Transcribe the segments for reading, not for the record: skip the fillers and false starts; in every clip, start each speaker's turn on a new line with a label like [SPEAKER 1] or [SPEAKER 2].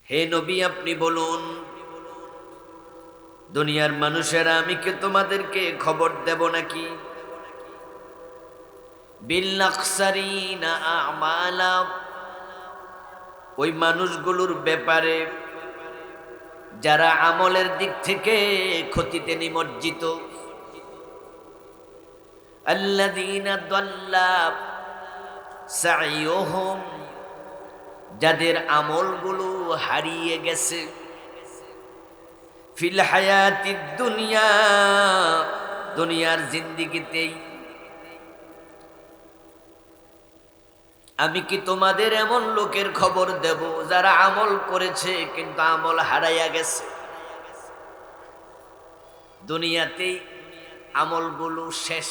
[SPEAKER 1] হে নবী, আপনি বলুন, দুনিয়ার মানুষেরা আমি কি তোমাদেরকে খবর দেব নাকি? বিল আখসারিনা আমালা, ওই মানুষগুলোর ব্যাপারে যারা আমলের দিক থেকে ক্ষতিতে নিমজ্জিত। আল্লাযীনা দাল্লা সাইয়ুহুম, যাদের আমলগুলো হারিয়ে গেছে। ফিল হায়াতিদ দুনিয়া, দুনিয়ার জিন্দেগিতেই। আমি কি তোমাদের এমন লোকের খবর দেব যারা আমল করেছে কিন্তু আমল হারাইয়া গেছে? দুনিয়াতেই আমলগুলো শেষ,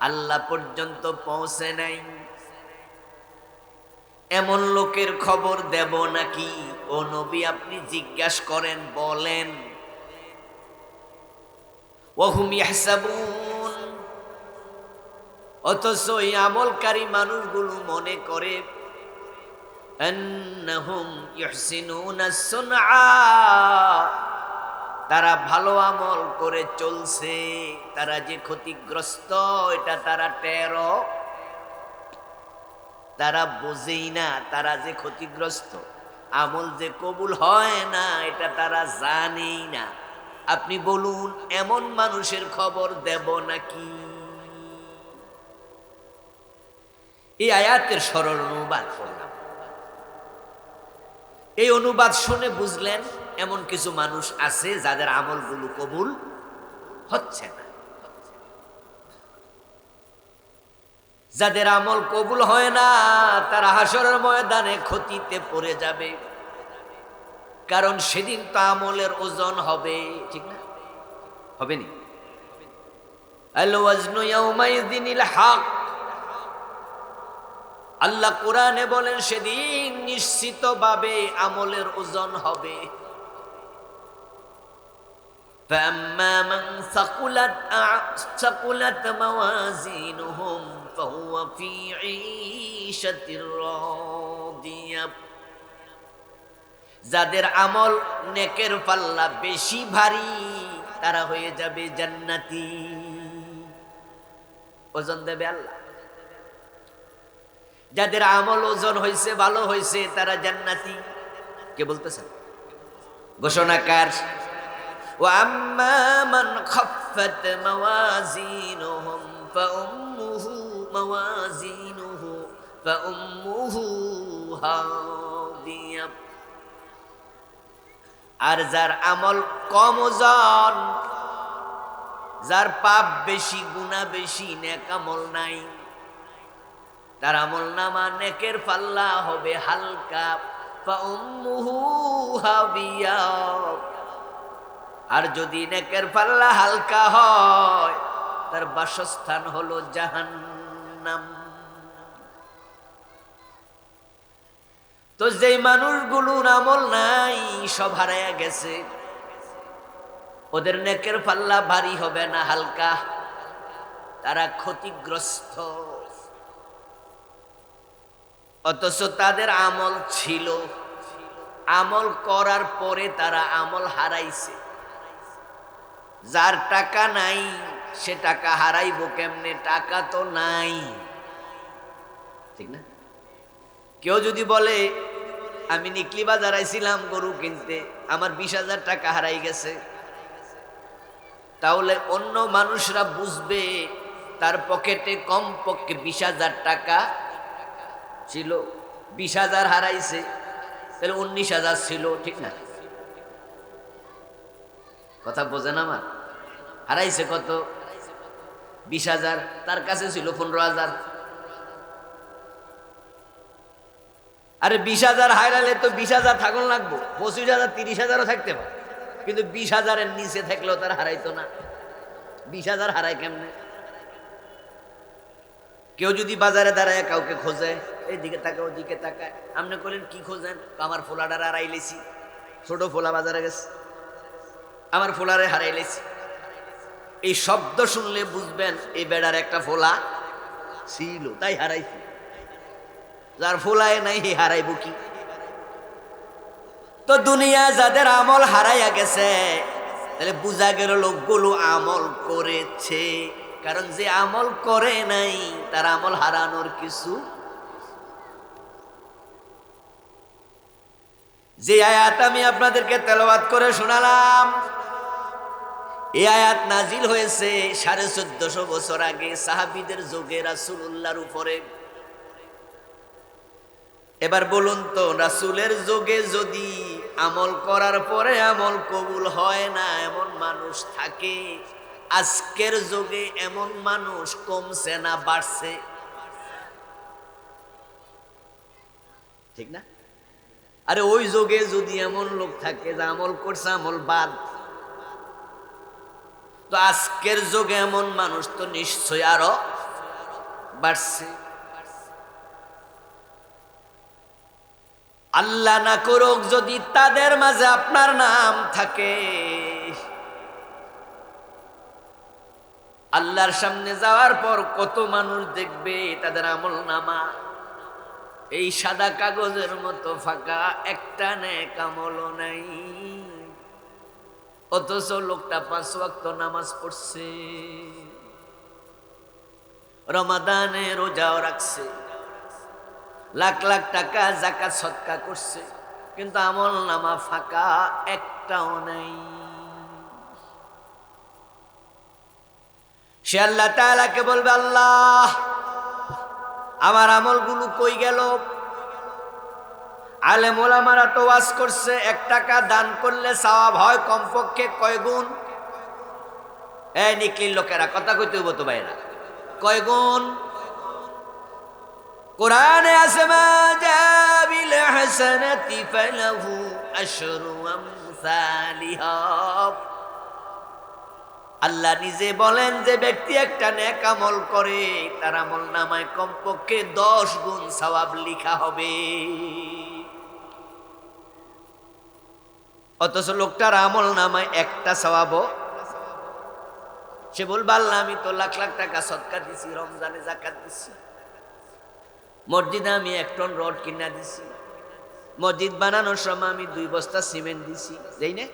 [SPEAKER 1] আল্লাহ পর্যন্ত পৌঁছে নাই। এমন লোকের খবর দেব নাকি? ও নবী, আপনি জিজ্ঞাসা করেন, বলেন। ওয়াহুম ইয়াহসাবুন, অথচ এই আমলকারী মানুষগুলো মনে করে আন্নাহুম ইহসিনুনা সুনআ, তারা ভালো আমল করে চলছে। তারা যে ক্ষতিগ্রস্ত এটা তারা টেরও, তারা বোঝেই না তারা যে ক্ষতিগ্রস্ত। আমল যে কবুল হয় না এটা তারা জানেই না। আপনি বলুন, এমন মানুষের খবর দেব নাকি? এই আয়াতের সরল অনুবাদ করলাম। এই অনুবাদ শুনে বুঝলেন এমন কিছু মানুষ আছে যাদের আমলগুলো কবুল হচ্ছে না। যাদের আমল কবুল হয় না তারা হাসরের ময়দানে ক্ষতিতে পড়ে যাবে। কারণ সেদিন তো আমলের ওজন হবে, ঠিক না? হবে নি? আল ওয়াজনু ইয়াউমাইযিনিল হক, আল্লাহ কোরআনে বলেন সেদিন নিশ্চিতভাবে আমলের ওজন হবে। فَأَمَّا مَنْ ثَقُلَتْ مَوَازِينُهُمْ فَهُوَ فِي عِيشَةٍ راضية, যাদের আমল নেকের পাল্লা বেশি ভারী তারা হয়ে যাবে জান্নাতি। ওজন দেবে আল্লাহ। যাদের আমল ওজন হয়েছে, ভালো হয়েছে, তারা জান্নাতি। কে বলতেছেন? ঘোষণাকার। وَأَمَّا مَنْ خَفَّتْ مَوَازِينُهُ فَأُمُّهُ هَاوِيَةٌ, আর যার আমল কম ওজন, যার পাপ বেশি, গুনাহ বেশি, নেক আমল নাই, তার আমল নামা নেকের পাল্লা হবে হালকা। ফাউম্মুহু হাবিয়া, আর যদি নেকের পাল্লা হালকা হয় তার বাসস্থান হলো জাহান্নাম। তো যেই মানুষগুলোর আমল নাই, সব হারায়া গেছে, ওদের নেকের পাল্লা ভারী হবে না, হালকা। তারা ক্ষতিগ্রস্ত। অথচ তাদের আমল ছিল, আমল করার পরে তারা আমল হারাইছে। যার টাকা নাই সে টাকা হারাইবো কেমনে? টাকা তো নাই, ঠিক না? কেউ যদি বলে আমি নিকলি বাজার আইছিলাম গরু কিনতে, আমার 20,000 টাকা হারাই গেছে, তাহলে অন্য মানুষরা বুঝবে তার পকেটে কমপক্ষে 20,000 টাকা ছিল। 20,000 হারাইছে, তাহলে 19,000 ছিল, ঠিক না? কথা বোঝেন আমার? হারাইছে কত? 20,000, তার কাছে ছিল 15,000। আরে 20,000 হারালে তো 20,000 থাকুন লাগবো, 25,000 30,000ও থাকতে পারে, কিন্তু 20,000-এর নিচে থাকলেও তার হারাইতো না। 20,000 হারায় কেমনে? কেউ যদি বাজারে দাঁড়ায় কাউকে খোঁজে, এইদিকে তাকায় ওদিকে তাকায়, আপনি বলেন কি খোঁজেন? আমার ফোলাটার হারাইলেছি, ছোট ফোলা বাজারে গেছে, আমার ফোলারে হারাইলেছি। এই শব্দ শুনলে বুঝবেন এই বেড়ার একটা ফোলা ছিল, তাই হারাইছি। যার ফোলায় নাই হে হারাইব কি? তো দুনিয়া যাদের আমল হারাইয়া গেছে, তাহলে বুঝা গেল লোকগুলো আমল করেছে। কারণ যে আমল করে নাই তার আমল হারানোর কিছু। যে আয়াত আমি আপনাদেরকে তেলাওয়াত করে শোনালাম, এই আয়াত নাজিল হয়েছে 1450 বছর আগে সাহাবীদের যুগে রাসূলুল্লাহর উপরে। এবার বলুন তো, রাসূলের যুগে যদি আমল করার পরে আমল কবুল হয় না এমন মানুষ থাকে, আজকের যুগে এমন মানুষ কমছে না বাড়ছে? ঠিক না? আরে ওই যুগে যদি এমন লোক থাকে যে আমল করছে আমল বাদ, তো আজকের যুগে এমন মানুষ তো নিশ্চয় আরো বাড়ছে। আল্লাহ না করুক যদি তাদের মাঝে আপনার নাম থাকে, আল্লাহর সামনে যাওয়ার পর কত মানুষ দেখবে তাদের আমল নামা এই সাদা কাগজের মতো ফাঁকা, একটা নেক আমলও নাই। অথচ লোকটা 5 ওয়াক্ত নামাজ পড়ছে, রমাদানে রোজাও রাখছে, লাখ লাখ টাকা যাকাত সদকা করছে, কিন্তু আমল নামা ফাঁকা, একটাও নাই। সে আল্লাহ তাআলাকে বলবে, আল্লাহ আমার আমলগুলো কই গেল? আলেম ওলামারা তো ওয়াজ করছে 1 টাকা দান করলে সওয়াব হয় কমপক্ষে কয় গুণ? এই নিকলির লোকেরা কথা কইতে হইব তো ভাইরা, কয় গুণ? কোরআনে আছে মা জাবিল হাসানাতি ফালাহু আশরু আমসালিহা। আল্লাহ নিজে বলেন যে ব্যক্তি একটা নেক আমল করে তার আমল নামায় কমপক্ষে 10 গুণ সওয়াব লেখা হবে। অথচ লোকটার আমল নামায় একটা সওয়াবও, সে বলবে আল্লাহ আমি তো লাখ লাখ টাকা সদকা দিছি, রমজানে যাকাত দিছি, মসজিদে আমি 1 টন রড কিনা দিছি, মসজিদ বানানোর সময় আমি 2 বস্তা সিমেন্ট দিছি, যাই না?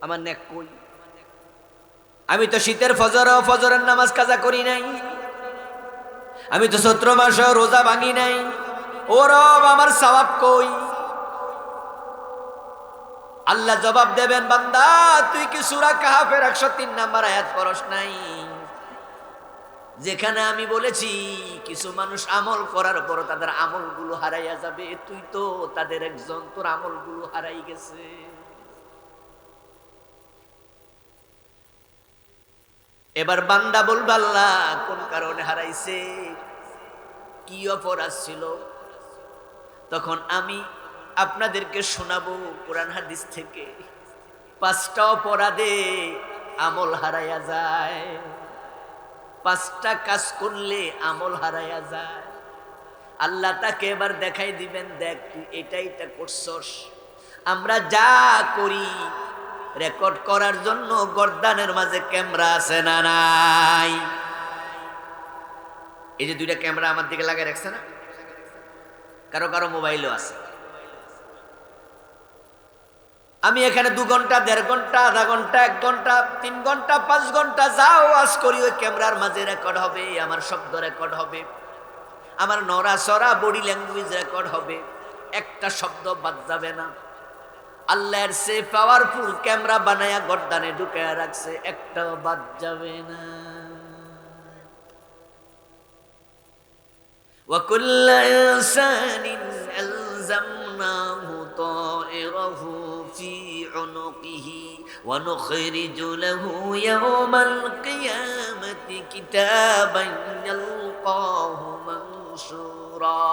[SPEAKER 1] আমার নেক কই? আমি তো শীতের ফজরের নামাজ কাজা করি নাই, আমি তো চৈত্র মাসে রোজা ভাঙি নাই, ও রব আমার সওয়াব কই? আল্লাহ জবাব দেবেন, বান্দা তুই কি সূরা কাহফের 103 নম্বর আয়াত পড়স নাই? যেখানে আমি বলেছি কিছু মানুষ আমল করার পর তাদের আমলগুলো হারাইয়া যাবে, তুই তো তাদের একজন, তোর আমলগুলো হারাই গেছে। এবার বান্দা বলবে আল্লাহ কোন কারণে হারাইছে, কি অপরাধ ছিল? তখন আমি আপনাদেরকে শোনাবো কোরআন হাদিস থেকে 5টা অপরাধে আমল হারাইয়া যায়, 5টা কাজ করলে আমল হারাইয়া যায়। আল্লাহ তাকে এবার দেখাই দিবেন, দেখ তুই এটা করছস। আমরা যা করি রেকর্ড করার জন্য গর্দানের মাঝে ক্যামেরা আছে না নাই? এই যে 2টা ক্যামেরা আমার দিকে লাগাই রাখছে না, কারো কারো মোবাইলও আছে। আমি এখানে 2 ঘন্টা, 1.5 ঘন্টা, আধা ঘন্টা, 1 ঘন্টা, 3 ঘন্টা, 5 ঘন্টা যাও ওয়াজ করি, ওই ক্যামেরার মাঝে রেকর্ড হবে, আমার শব্দ রেকর্ড হবে, আমার নড়াচড়া বডি ল্যাঙ্গুয়েজ রেকর্ড হবে, একটা শব্দ বাদ যাবে না। আল্লাহর সে পাওয়ারফুল ক্যামেরা বানায়া গর্দানে ঢুকায়া রাখছে, একটাও বাদ যাবে না। ওয়া কুল্লু ইনসানিন আলজামনাহু তায়রাহু ফি উনুকিহি ওয়া নুখরিজু লাহু ইয়াওমাল কিয়ামাতি কিতাবান ইয়ালকাহু মানশুরা।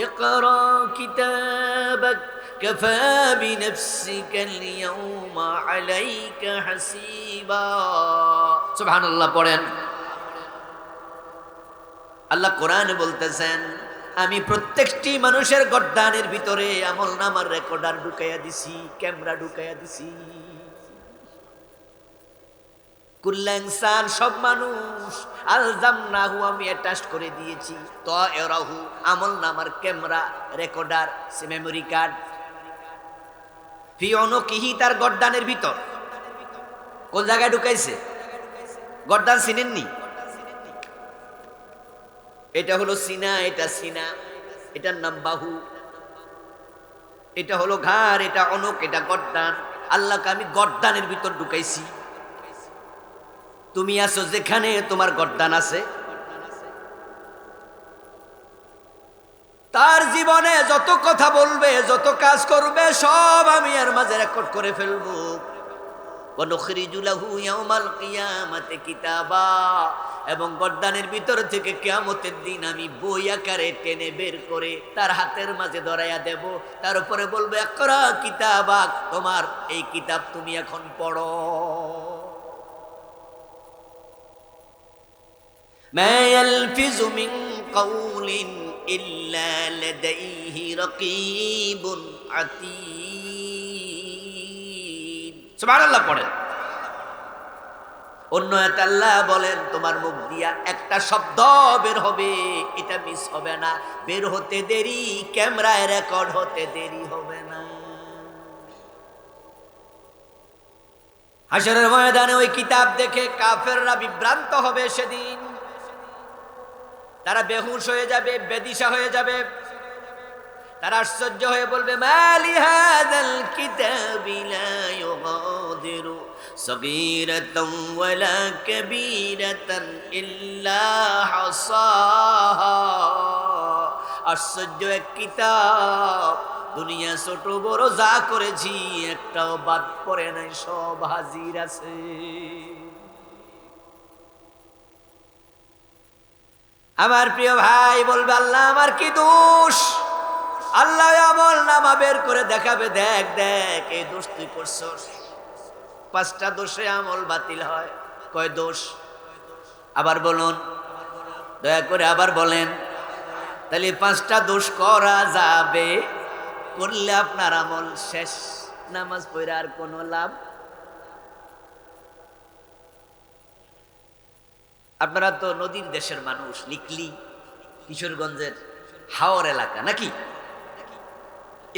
[SPEAKER 1] ইকরা কিতাবাক কাফা বিনাফসিকা আল-ইয়াওমা আলাইকা হাসিবা। সুবহানাল্লাহ পড়েন। আল্লাহ কোরআনে বলতেছেন, আমি প্রত্যেকটি মানুষের গর্দানের ভিতরে আমল নামার রেকর্ডার ঢুকাইয়া দিছি, ক্যামেরা ঢুকাইয়া দিছি। কুল্লু ইনসান, সব মানুষ, আলজামনাহু, আমি অ্যাটাচ করে দিয়েছি, তায়রাহু, আমল নামার ক্যামেরা, রেকর্ডার, মেমোরি কার্ড, ফি উনুকিহি, তার গর্দানের ভিতর। কোন জায়গায় ঢুকাইছে? গর্দান চিনেননি? এটা হলো সিনা, এটা সিনা, এটার নাম বাহু, এটা হলো ঘাড়, এটা অনক, এটা গর্দান। আল্লাহকে আমি গর্দানের ভিতর ঢুকাইছি। তুমি আছো যেখানে তোমার গর্দান আছে। তার জীবনে যত কথা বলবে, যত কাজ করবে, সব আমি এর মাঝে রেকর্ড করে ফেলবো। ওয়ানুখরিজু লাহু ইয়াউমাল কিয়ামাতি কিতাবা, এবং গর্দানের ভিতর থেকে কিয়ামতের দিন আমি বই আকারে টেনে বের করে তার হাতের মাঝে ধরাইয়া দেব। তার উপরে বলবে ইকরা কিতাবাক, তোমার এই কিতাব তুমি এখন পড়ো। মা ইয়ালফিজু মিন কাউলিন ইল্লা লাদাইহি রাকীবুন আতীদ। সুবহানাল্লাহ পড়েন। অন্য একটা আল্লাহ বলেন, তোমার মুখ দিয়া একটা শব্দ বের হবে, এটা মিস হবে না। বের হতে দেরি, ক্যামেরায় রেকর্ড হতে দেরি হবে না। হাশরের ময়দানে ওই কিতাব দেখে কাফেররা বিভ্রান্ত হবে সেদিন। তারা বেহুশ হয়ে যাবে, বেদিশা হয়ে যাবে। তারা আশ্চর্য হয়ে বলবে, মালি হাযাল কিতাবি লা ইউগাদিরু সগীরাতান ওয়ালা কাবীরাতান ইল্লা হাসাহা। আশ্চর্য এক কিতাব, দুনিয়া ছোট বড় যা করেছি একটাও বাদ পড়ে নাই, সব হাজির আছে। আমার প্রিয় ভাই বলবে, আল্লাহ আমার কি দোষ? আল্লাহ আমল নামা বের করে দেখাবে, দেখ দেখ এই দোষ তুই করছস। 5টা দোষে আমল বাতিল হয়। কয় দোষ? আবার বলুন, দয়া করে আবার বলেন। তাহলে 5টা দোষ করা যাবে, করলে আপনার আমল শেষ। নামাজ পড়ে আর কোনো লাভ। আপনারা তো নদীর দেশের মানুষ, লিকলি কিশোরগঞ্জের হাওর এলাকা নাকি?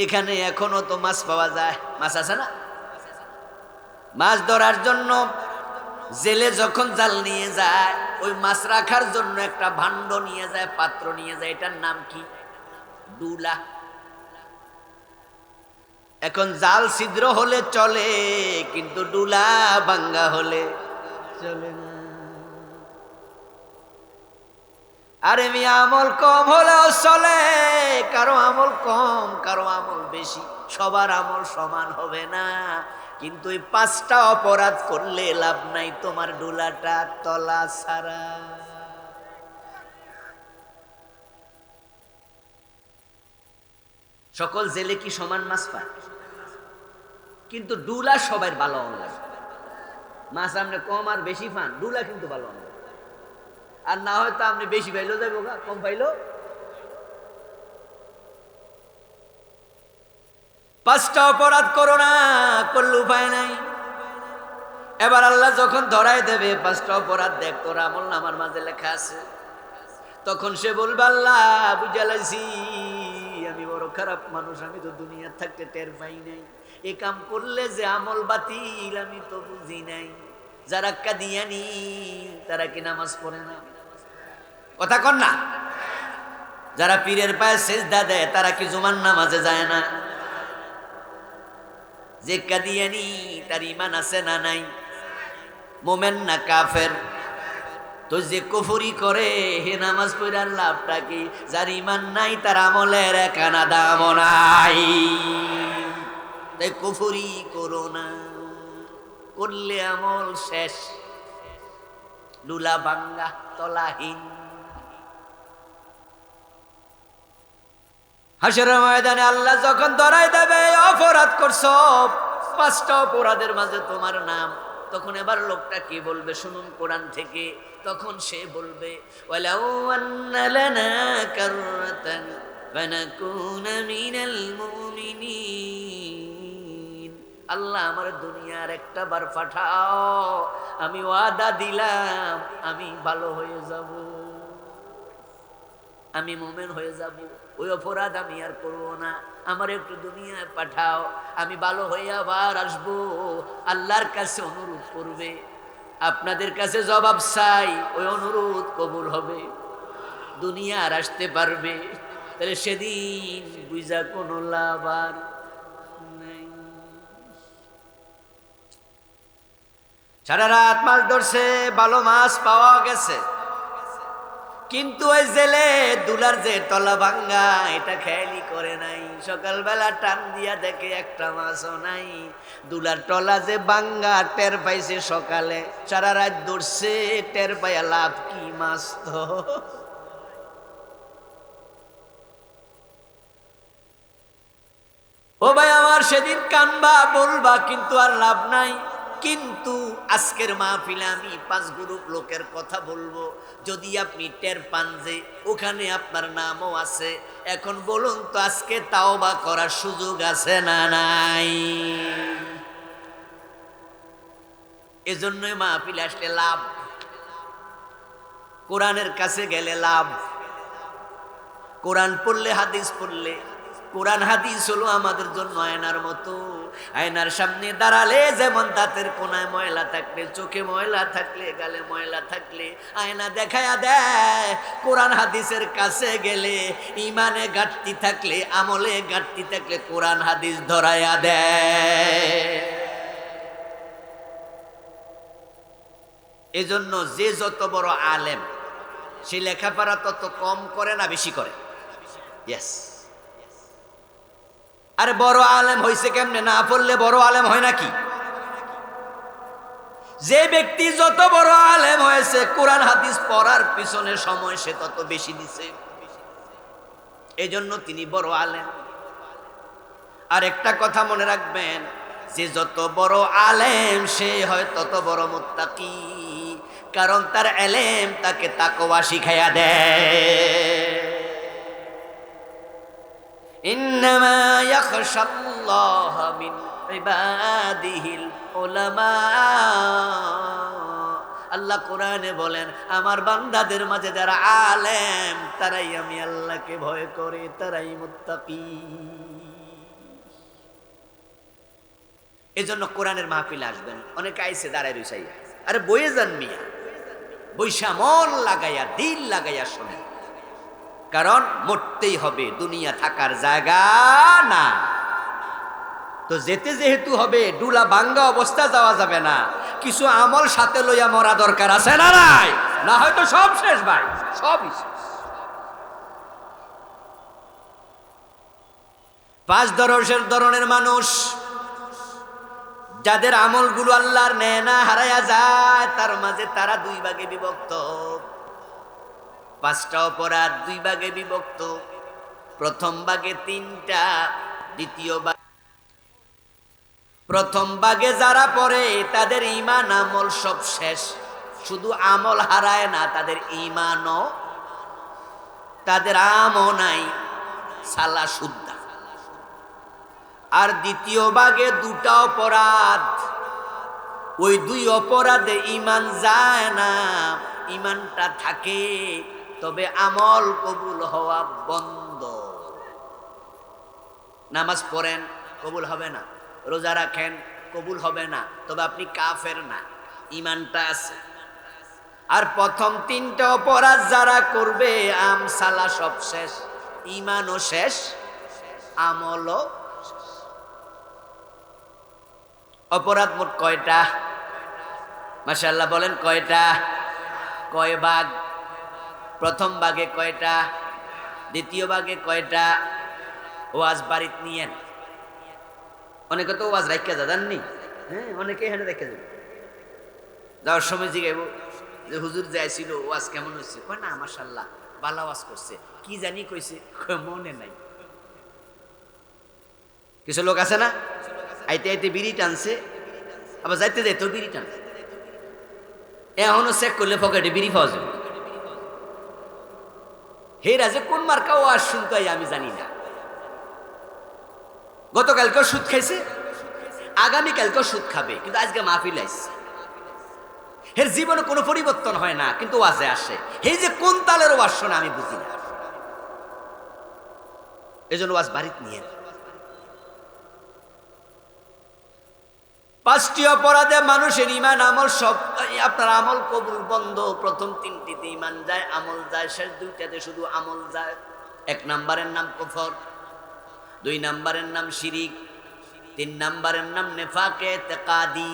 [SPEAKER 1] এখানে এখনো তো মাছ পাওয়া যায়। মাছ আছে না? মাছ ধরার জন্য জেলে যখন জাল নিয়ে যায়, ওই মাছ রাখার জন্য একটা ভাণ্ড নিয়ে যায়, পাত্র নিয়ে যায়। এটার নাম কি? ডুলা। এখন জাল ছিদ্র হলে চলে, কিন্তু ডুলা ভাঙ্গা হলে চলে না। আরে মি আমল কম হলেও চলে, কারো আমল কম, কারো আমল বেশি, সবার আমল সমান হবে না। কিন্তু এই 5টা অপরাধ করলে লাভ নাই, তোমার ডুলাটা তলা ছাড়া। সকল জেলে কি সমান মাছ পায়? কিন্তু ডুলা সবার ভালো লাগে। মাছ আপনি কম আর বেশি পান, ডুলা কিন্তু ভালো লাগে। আর না হয়তো আপনি বেশি পাইলেও যাইব, কম পাইলো। 5টা অপরাধ করো না, করলে উপায় নাই। এবার আল্লাহ যখন ধরাই দেবে 5টা অপরাধ, দেখ তোর আমল নামার মাঝে লেখা আছে, তখন সে বলবে, আল্লাহ বুঝা লাইছি আমি বড় খারাপ মানুষ, আমি তো দুনিয়া থাকতে টের পাই নাই। এ কাম করলে যে আমল বাতিল আমি তো বুঝি নাই। যারা কাদিয়ানি তারা কি নামাজ পড়ে না? কথা কন না। যারা পীরের পায়ে সেজদা দেয় তারা কি জুমার নামাজে যায় না? যে কাদিয়ানি তার ঈমান আছে না নাই? মোমেন না কাফের? তো যে কুফরি করে হে নামাজ পড়ার লাভটা কি? যার ঈমান নাই তার আমলের একানা দাম নাই। তাই কুফরি করো না, করলে আমল শেষ, ডুলা ভাঙ্গা তলাহীন। হাশরের ময়দানে আল্লাহ যখন ধরাই দেবে অপরাধ করছো, 5টা অপরাধের মাঝে তোমার নাম, তখন এবার লোকটা কি বলবে শুনুন কোরআন থেকে। তখন সে বলবে, ওয়ালাউ আন্না লানা কাররাতান ফানাকুনা মিনাল মুমিনিন। আল্লাহ আমার দুনিয়ার একটা বার পাঠাও, আমি ওয়াদা দিলাম আমি ভালো হয়ে যাব, আমি মুমিন হয়ে যাব, ওই অপরাধ আমি আর করব না। আমার একটু দুনিয়ায় পাঠাও, আমি ভালো হয়ে আবার আসবো। আল্লাহর কাছে অনুরোধ করবে, আপনাদের কাছে জবাব চাই, ওই অনুরোধ কবুল হবে, দুনিয়া আর আসতে পারবে। তাহলে সেদিন বুঝা কোনো লাভ আর নাই। সারা রাত মাছ ধরছে, ভালো মাছ পাওয়া গেছে, কিন্তু ওই জেলে দুলার যে তলা ভাঙ্গা এটা খেয়ালই করে নাই। সকালবেলা টান দিয়া দেখে একটা মাছও নাই। দুলার তলা যে ভাঙ্গা টের পাইছে সকালে, সারা রাত ধরছে, টের পাইয়া লাভ কি, মাছ তো। ও ভাই আমার, সেদিন কানবা বলবা, কিন্তু আর লাভ নাই। কিন্তু আজকের মাহফিলে আমি 5 গ্রুপ লোকের কথা বলবো, যদি আপনি টের পান যে ওখানে আপনার নামও আছে, এখন বলুন তো আজকে তাওবা করার সুযোগ আছে না নাই? এজন্যই মাহফিলে আসলে লাভ, কোরআনের কাছে গেলে লাভ, কোরআন পড়লে, হাদিস পড়লে। কোরআন হাদিস হলো আমাদের জন্য আয়নার মতো। আয়নার সামনে দাঁড়ালে যেমন দাঁতের কোনায় ময়লা থাকলে, চোখে ময়লা থাকলে, গালে ময়লা থাকলে আয়না দেখায়া দেয়, কোরআন হাদিসের কাছে গেলে ইমানে ঘাটতি থাকলে, আমলে ঘাটতি থাকলে কোরআন হাদিস ধরায়া দেয়। এজন্য যে যত বড় আলেম, সে লেখাপড়া তত কম করে না বেশি করে? ইয়েস। আরে বড় আলেম হইছে কেমনে? না পড়লে বড় আলেম হয় নাকি? যে ব্যক্তি যত বড় আলেম হয়েছে, কোরআন হাদিস পড়ার পিছনে সময় সে তত বেশি দিছে, এজন্য তিনি বড় আলেম। আর একটা কথা মনে রাখবেন, যে যত বড় আলেম সে হয় তত বড় মুত্তাকি, কারণ তার এলেম তাকে তাকওয়া শিখাইয়া দেয়। ইন্নামা ইয়াখশাল্লাহ মিন ইবাদিহিল উলামা। আল্লাহ কোরআনে বলেন, আমার বান্দাদের মাঝে যারা আলেম তারাই আমি আল্লাহকে ভয় করে, তারাই মুত্তাকি। এজন্য কোরআনের মাহফিলে আসবেন। অনেকে আইছে দাঁড়ায় রইছে, আরে বইয়ে যান মিয়া, বৈশা মন লাগাইয়া দিল লাগাইয়া শোনেন, কারণ মরতেই হবে, দুনিয়া থাকার জায়গা না। তো যেতে যেহেতু হবে, ডুলা ভাঙ্গা অবস্থা যাওয়া যাবে না, কিছু আমল সাথে লইয়া মরা দরকার আছে না নাই? না হয়তো সব শেষ ভাই, সবই শেষ। 5 ধরনের মানুষ, যাদের আমলগুলো আল্লাহর নেয় না, হারায়া যায়, তার মাঝে তারা 2 ভাগে বিভক্ত। 5টা অপরাধ 2 ভাগে বিভক্ত। প্রথম ভাগে 3টা, দ্বিতীয় ভাগে, প্রথম ভাগে যারা পড়ে তাদের ঈমান আমল সব শেষ, শুধু আমল হারায় না, তাদের ঈমানও, তাদের আমও নাই, সালা শুদ্ধ। আর দ্বিতীয় ভাগে 2টা অপরাধ, ওই 2 অপরাধে ঈমান যায় না, ঈমানটা থাকে, তবে আমল কবুল হওয়া বন্ধ। নামাজ পড়েন, কবুল হবে না। রোজা রাখেন, কবুল হবে না, তবে আপনি কাফের না, ঈমানটা আছে। আর প্রথম 3টা অপরাধ যারা করবে, সালা সব শেষ, ঈমানও শেষ, আমলও। অপরাধ মোট কয়টা? মাশাআল্লাহ বলেন কয়টা? কয় ভাগ? প্রথম ভাগে কয়টা? দ্বিতীয় ভাগে কয়টা? ওয়াজ বাড়িতে নিয়েন। অনেকে তো ওয়াজ রাখিয়া জাননি, হ্যাঁ, অনেকে এখানে রেখে যাবে, যাওয়ার সময় জিগাইব যে হুজুর যাইছিল, ওয়াজ কেমন হয়েছে? কয় না মাশাআল্লাহ ভালো ওয়াজ করছে, কি জানি কইছে, মনে নাই। কিছু লোক আছে না, আইতে আইতে বিড়ি টানছে, আবার যাইতে যাইতেও বিড়ি টানছে, এখনো চেক করলে পকেটে বিড়ি পাওয়া যাবে। হে রাজে কোন মার্কা ওয়াজ শুনতে হয় আমি জানি না। গতকালকেও সুদ খাইছে, আগামীকালকেও সুদ খাবে, কিন্তু আজকে মাহফিল আইছে। এর জীবনে কোনো পরিবর্তন হয় না, কিন্তু ওয়াজে আসে। এই যে কোন তালের ওয়াজ শোনা আমি বুঝি না। এই জন্য ওয়াজ বাড়িতে নিয়ে পাঁচটি অপরাধে মানুষের ইমান আমল সব, আপনার আমল কবুল বন্ধ। প্রথম তিনটিতে ইমান যায়, আমল যায়, শেষ দুইটাতে শুধু আমল যায়। এক নাম্বারের নাম কুফর, দুই নাম্বারের নাম শিরিক, তিন নাম্বারের নাম নেফাকে ইতিকাদি।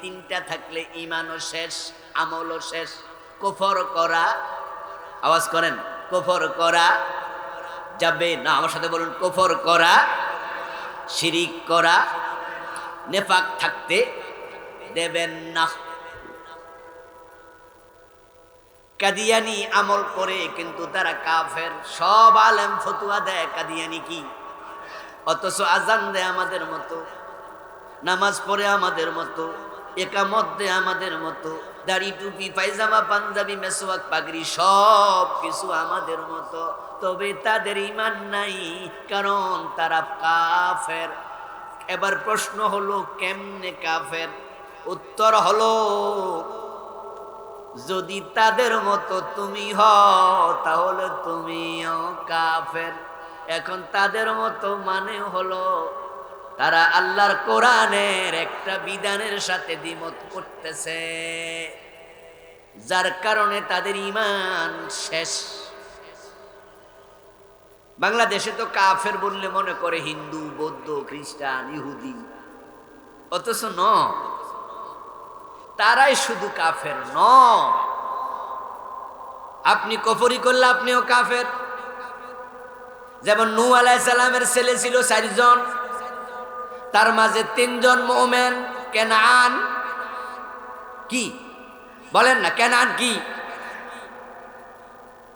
[SPEAKER 1] তিনটা থাকলে ইমানও শেষ, আমলও শেষ। কুফর করা, আওয়াজ করেন, কুফর করা যাবে না, আমার সাথে বলুন, কুফর করা, শিরিক করা, নেফাক থাকতে দেবেন না। কাদিয়ানি আমল করে কিন্তু তারা কাফের। সব আলেম ফতুয়া দেয় কাদিয়ানি কি, অথচ আজান দেয় আমাদের মতো, নামাজ পড়ে আমাদের মতো, একামত দেয় আমাদের মতো, দাড়ি টুপি পায়জামা পাঞ্জাবি মেসওয়াক পাগড়ি সব কিছু আমাদের মতো, তবে তাদের ঈমান নাই, কারণ তারা কাফের। এবার প্রশ্ন হলো কেমনে কাফের? উত্তর হলো যদি তাদের মতো তুমি হও তাহলে তুমিও কাফের। এখন তাদের মতো মানে হলো তারা আল্লাহর কোরআনের একটা বিধানের সাথে দ্বিমত করতেছে, যার কারণে তাদের ঈমান শেষ। বাংলাদেশে তো কাফের বললে মনে করে হিন্দু, বৌদ্ধ, খ্রিস্টান, ইহুদি, অথচ ন, তারাই শুধু কাফের ন। আপনি কুফরি করলে আপনিও কাফের। যেমন নূহ আলাইহিস সালামের ছেলে ছিল 4 জন, তার মাঝে 3 জন মুমিন। কেনান কি বলেন না, কেনান কি?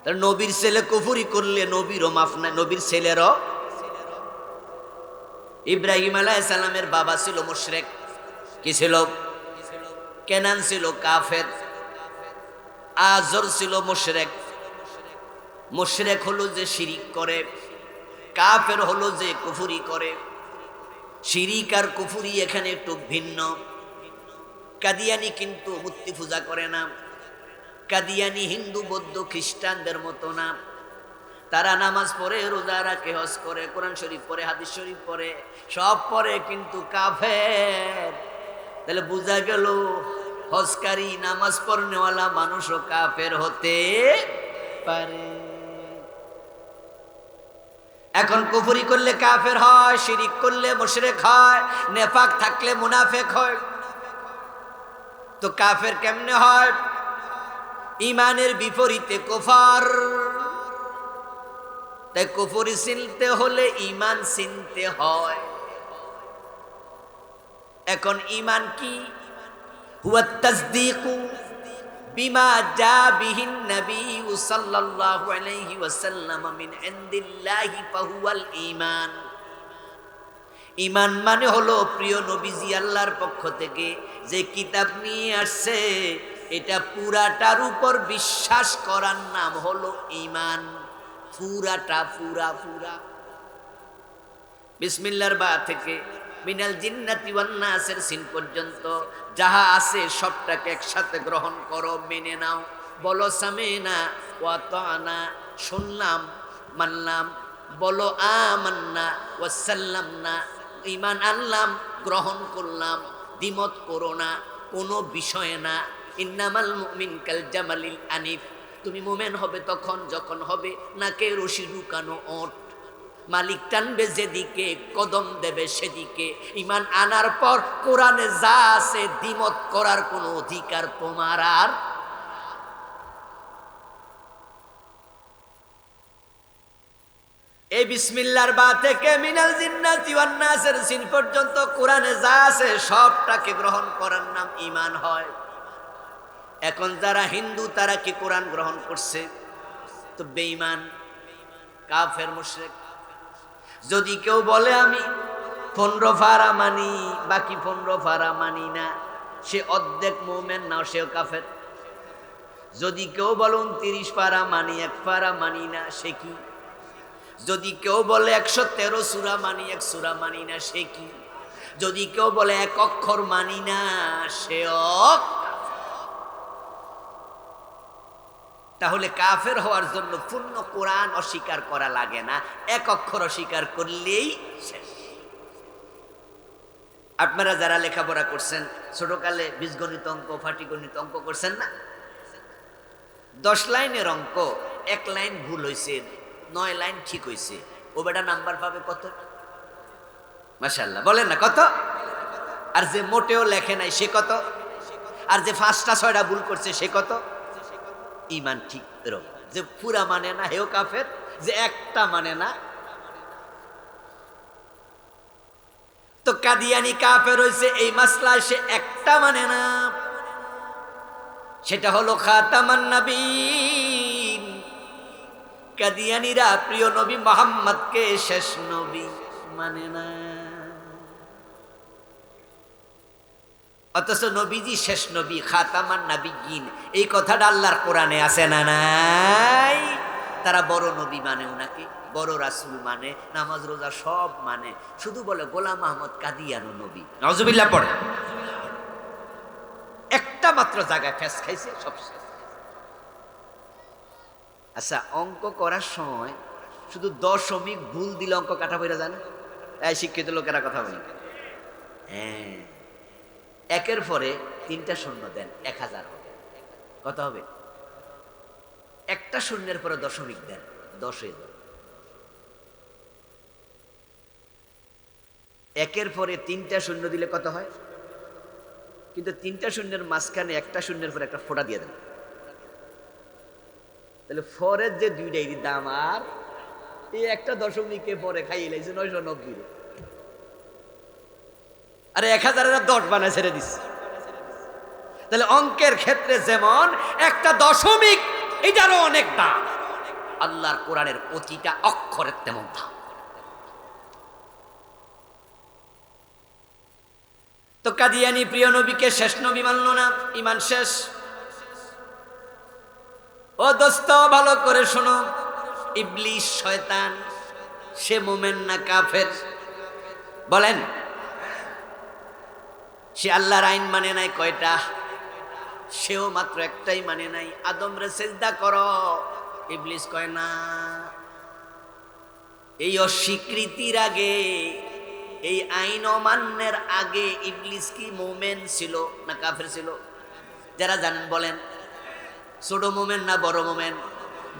[SPEAKER 1] তার নবীর ছেলে কুফরি করলে নবীরও মাফ নাই, নবীর ছেলেরও। ইব্রাহিম আলাইহিস সালামের বাবা ছিল মুশরিক, কি ছিল? কেনান ছিল কাফের। আজর ছিল মুশরিক। মুশরিক হলো যে শিরিক করে, কাফের হলো যে কুফরি করে। শিরিক আর কুফরি এখানে একটু ভিন্ন। কাদিয়ানি কিন্তু মূর্তি পূজা করে না। কাদিয়ানি হিন্দু, বৌদ্ধ, খ্রিস্টানদের মতো না। তারা নামাজ পড়ে, রোজা রাখে, হজ করে, কোরআন শরীফ পড়ে, হাদিস শরীফ পড়ে, সব পড়ে, কিন্তু কাফের। তাহলে বোঝা গেল হজকারী, নামাজ পড়নেওয়ালা মানুষও কাফের হতে পারে। এখন কুফরি করলে কাফের হয়, শিরিক করলে মুশরিক হয়, নেফাক থাকলে মুনাফিক হয়। তো কাফের কেমনে হয়? ঈমানের বিপরীতে কুফর। তাই কুফরি চিনতে হলে ঈমান চিনতে হয়। এখন ঈমান কি? হুয়া তাসদীকু বিমা জা বিহিন নবী সাল্লাল্লাহু আলাইহি ওয়াসাল্লাম মিন ইনদিল্লাহি ফাহুয়াল ঈমান। ঈমান মানে হলো প্রিয় নবীজি আল্লাহর পক্ষ থেকে যে কিতাব নিয়ে আসছে, এটা পুরাটার উপর বিশ্বাস করার নাম হলো ঈমান। পুরাটা, পুরা পুরা। বিসমিল্লাহর বা থেকে মিনাল জিন্নাতি ওয়ান নাসের সিন পর্যন্ত যাহা আছে সবটাকে একসাথে গ্রহণ করো, মেনে নাও। বলো সামিনা ওয়া তানা, শুনলাম, মানলাম। বলো আমান্না ওয়া সাল্লামনা, ঈমান আনলাম, গ্রহণ করলাম। দ্বিমত করো না কোনো বিষয়ে না। ইন্নামাল মুমিন কাল জামালিল আনিফ। তুমি মুমিন হবে তখন যখন হবে নাকে রশি ঢুকানো ওট। মালিক টানবে যেদিকে, কদম দেবে সেদিকে। ঈমান আনার পর কোরআনে যা আছে দ্বিমত করার কোনো অধিকার তোমার আর। এই বিসমিল্লাহর বা থেকে মিনাল জিন্নাতি ওয়ান নাসের সিন পর্যন্ত কোরআনে যা আছে সবটাকে গ্রহণ করার নাম ঈমান হয়। এখন যারা হিন্দু তারা কি কোরআন গ্রহণ করছে? তো বেঈমান, কাফের, মুশরিক। যদি কেউ বলে আমি 15 পারা মানি, বাকি 15 পারা মানি না, সে অর্ধেক মুমিন না, সেও কাফের। যদি কেউ বলে 29 পারা মানি, 1 পারা মানি না, সে কি? যদি কেউ বলে 113 সূরা মানি, 1 সূরা মানি না, সে কি? যদি কেউ বলে 1 অক্ষর মানি না, সেও। তাহলে কাফের হওয়ার জন্য পূর্ণ কোরআন অস্বীকার করা লাগে না, 1 অক্ষর অস্বীকার করলেই শেষ। আপনারা যারা লেখাপড়া করছেন ছোটকালে বীজগণিত অঙ্ক পাটিগণিত অঙ্ক করছেন না? 10 লাইনের অঙ্ক 1 লাইন ভুল হয়েছে, 9 লাইন ঠিক হয়েছে, ও বেটা নাম্বার পাবে কত? মাশাআল্লাহ, বলেন না কত? আর যে মোটেও লেখে নাই সে কত? আর যে 5টা 6টা ভুল করছে সে কত? ঈমান ঠিক এরকম, যে পুরা মানে না হেও কাফের, যে একটা মানে না। তো কাদিয়ানি কাফের হইছে এই মাসলায়, সে একটা মানে না, সেটা হলো খাতামান নবীন। কাদিয়ানিরা প্রিয় নবী মুহাম্মদকে শেষ নবী মানে না, অথচ নবীজি শেষ নবী, খাতামান নবিয়্যিন, এই কথাটা আল্লাহর কোরআনে আছে না নাই? তারা বড় নবী মানে, উনাকে বড় রাসূল মানে, নামাজ রোজা সব মানে, শুধু বলে গোলাম আহমদ কাদিয়ানো নবী। নাউজুবিল্লাহ পড়ে। একটা মাত্র জায়গায় ফেস খাইছে, সব শেষ। আচ্ছা, অঙ্ক করার সময় শুধু দশমিক ভুল দিলে অঙ্ক কাটা পড়ে যায় না? এই শিক্ষিত লোকেরা কথা বলে, হ্যাঁ, একের পরে 3টা শূন্য দেন, 1000 হবে। কত হবে? একটা শূন্যের পরে দশমিক দেন, 10 হয়ে যাবে। একের পরে 3টা শূন্য দিলে কত হয়? কিন্তু 3টা শূন্যের মাঝখানে একটা শূন্যের পরে একটা ফোঁটা দিয়ে দেন, তাহলে ফরের যে 2টাই দাম, আর এই একটা দশমিকে পরে খাইয়ে লাইছে 990। আরে 1000 10 বানায় ছেড়ে দিচ্ছে। তাহলে অঙ্কের ক্ষেত্রে যেমন একটা দশমিক এটারও অনেক দাম, আল্লাহর কোরআনের প্রতিটা অক্ষরের তেমন দাম। তো কাদিয়ানি প্রিয় নবীকে শেষ নবী মানল না, ঈমান শেষ। ও দোস্ত, ভালো করে শোনো, ইবলিস শয়তান, সে মোমেন না কাফের? বলেন। সে আল্লাহর আইন মানে নাই কয়টা? সেও মাত্র একটাই মানে নাই, আদম রে সিজদা করো। ইবলিস কয় না। এই অস্বীকৃতির আগে, এই আইন অমান্যের আগে ইবলিস কি মোমেন ছিল না কাফের ছিল? যারা জানেন বলেন, ছোট মোমেন না বড় মোমেন?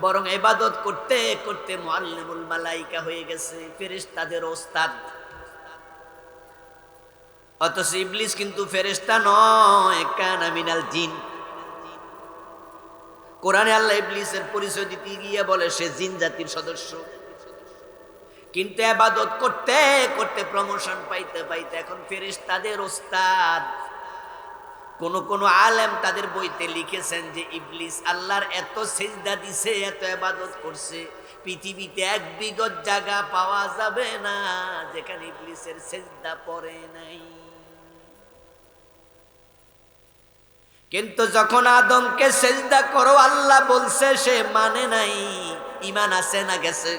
[SPEAKER 1] বরং ইবাদত করতে করতে মুআল্লিমুল মালাইকা হয়ে গেছে, ফেরেশতাদের ওস্তাদ। অথচ ইবলিস কিন্তু ফেরেশতা নয়, কানা মিনাল জিন। কোরআনে আল্লাহ ইবলিসের পরিচয় দিতে গিয়ে বলে সে জিন জাতির সদস্য, কিন্তু ইবাদত করতে করতে প্রমোশন পাইতে পাইতে এখন ফেরেশতাদের ওস্তাদ। কোন কোন আলেম তাদের বইতে লিখেছেন যে ইবলিস আল্লাহর এত সিজদা দিছে, এত ইবাদত করছে, পৃথিবীতে 1 বিগত জায়গা পাওয়া যাবে না যেখানে ইবলিসের সিজদা পড়ে নাই। কিন্তু যখন আদমকে সিজদা করো আল্লাহ বলছে, সে মানে নাই। ঈমান আছে না গেছে?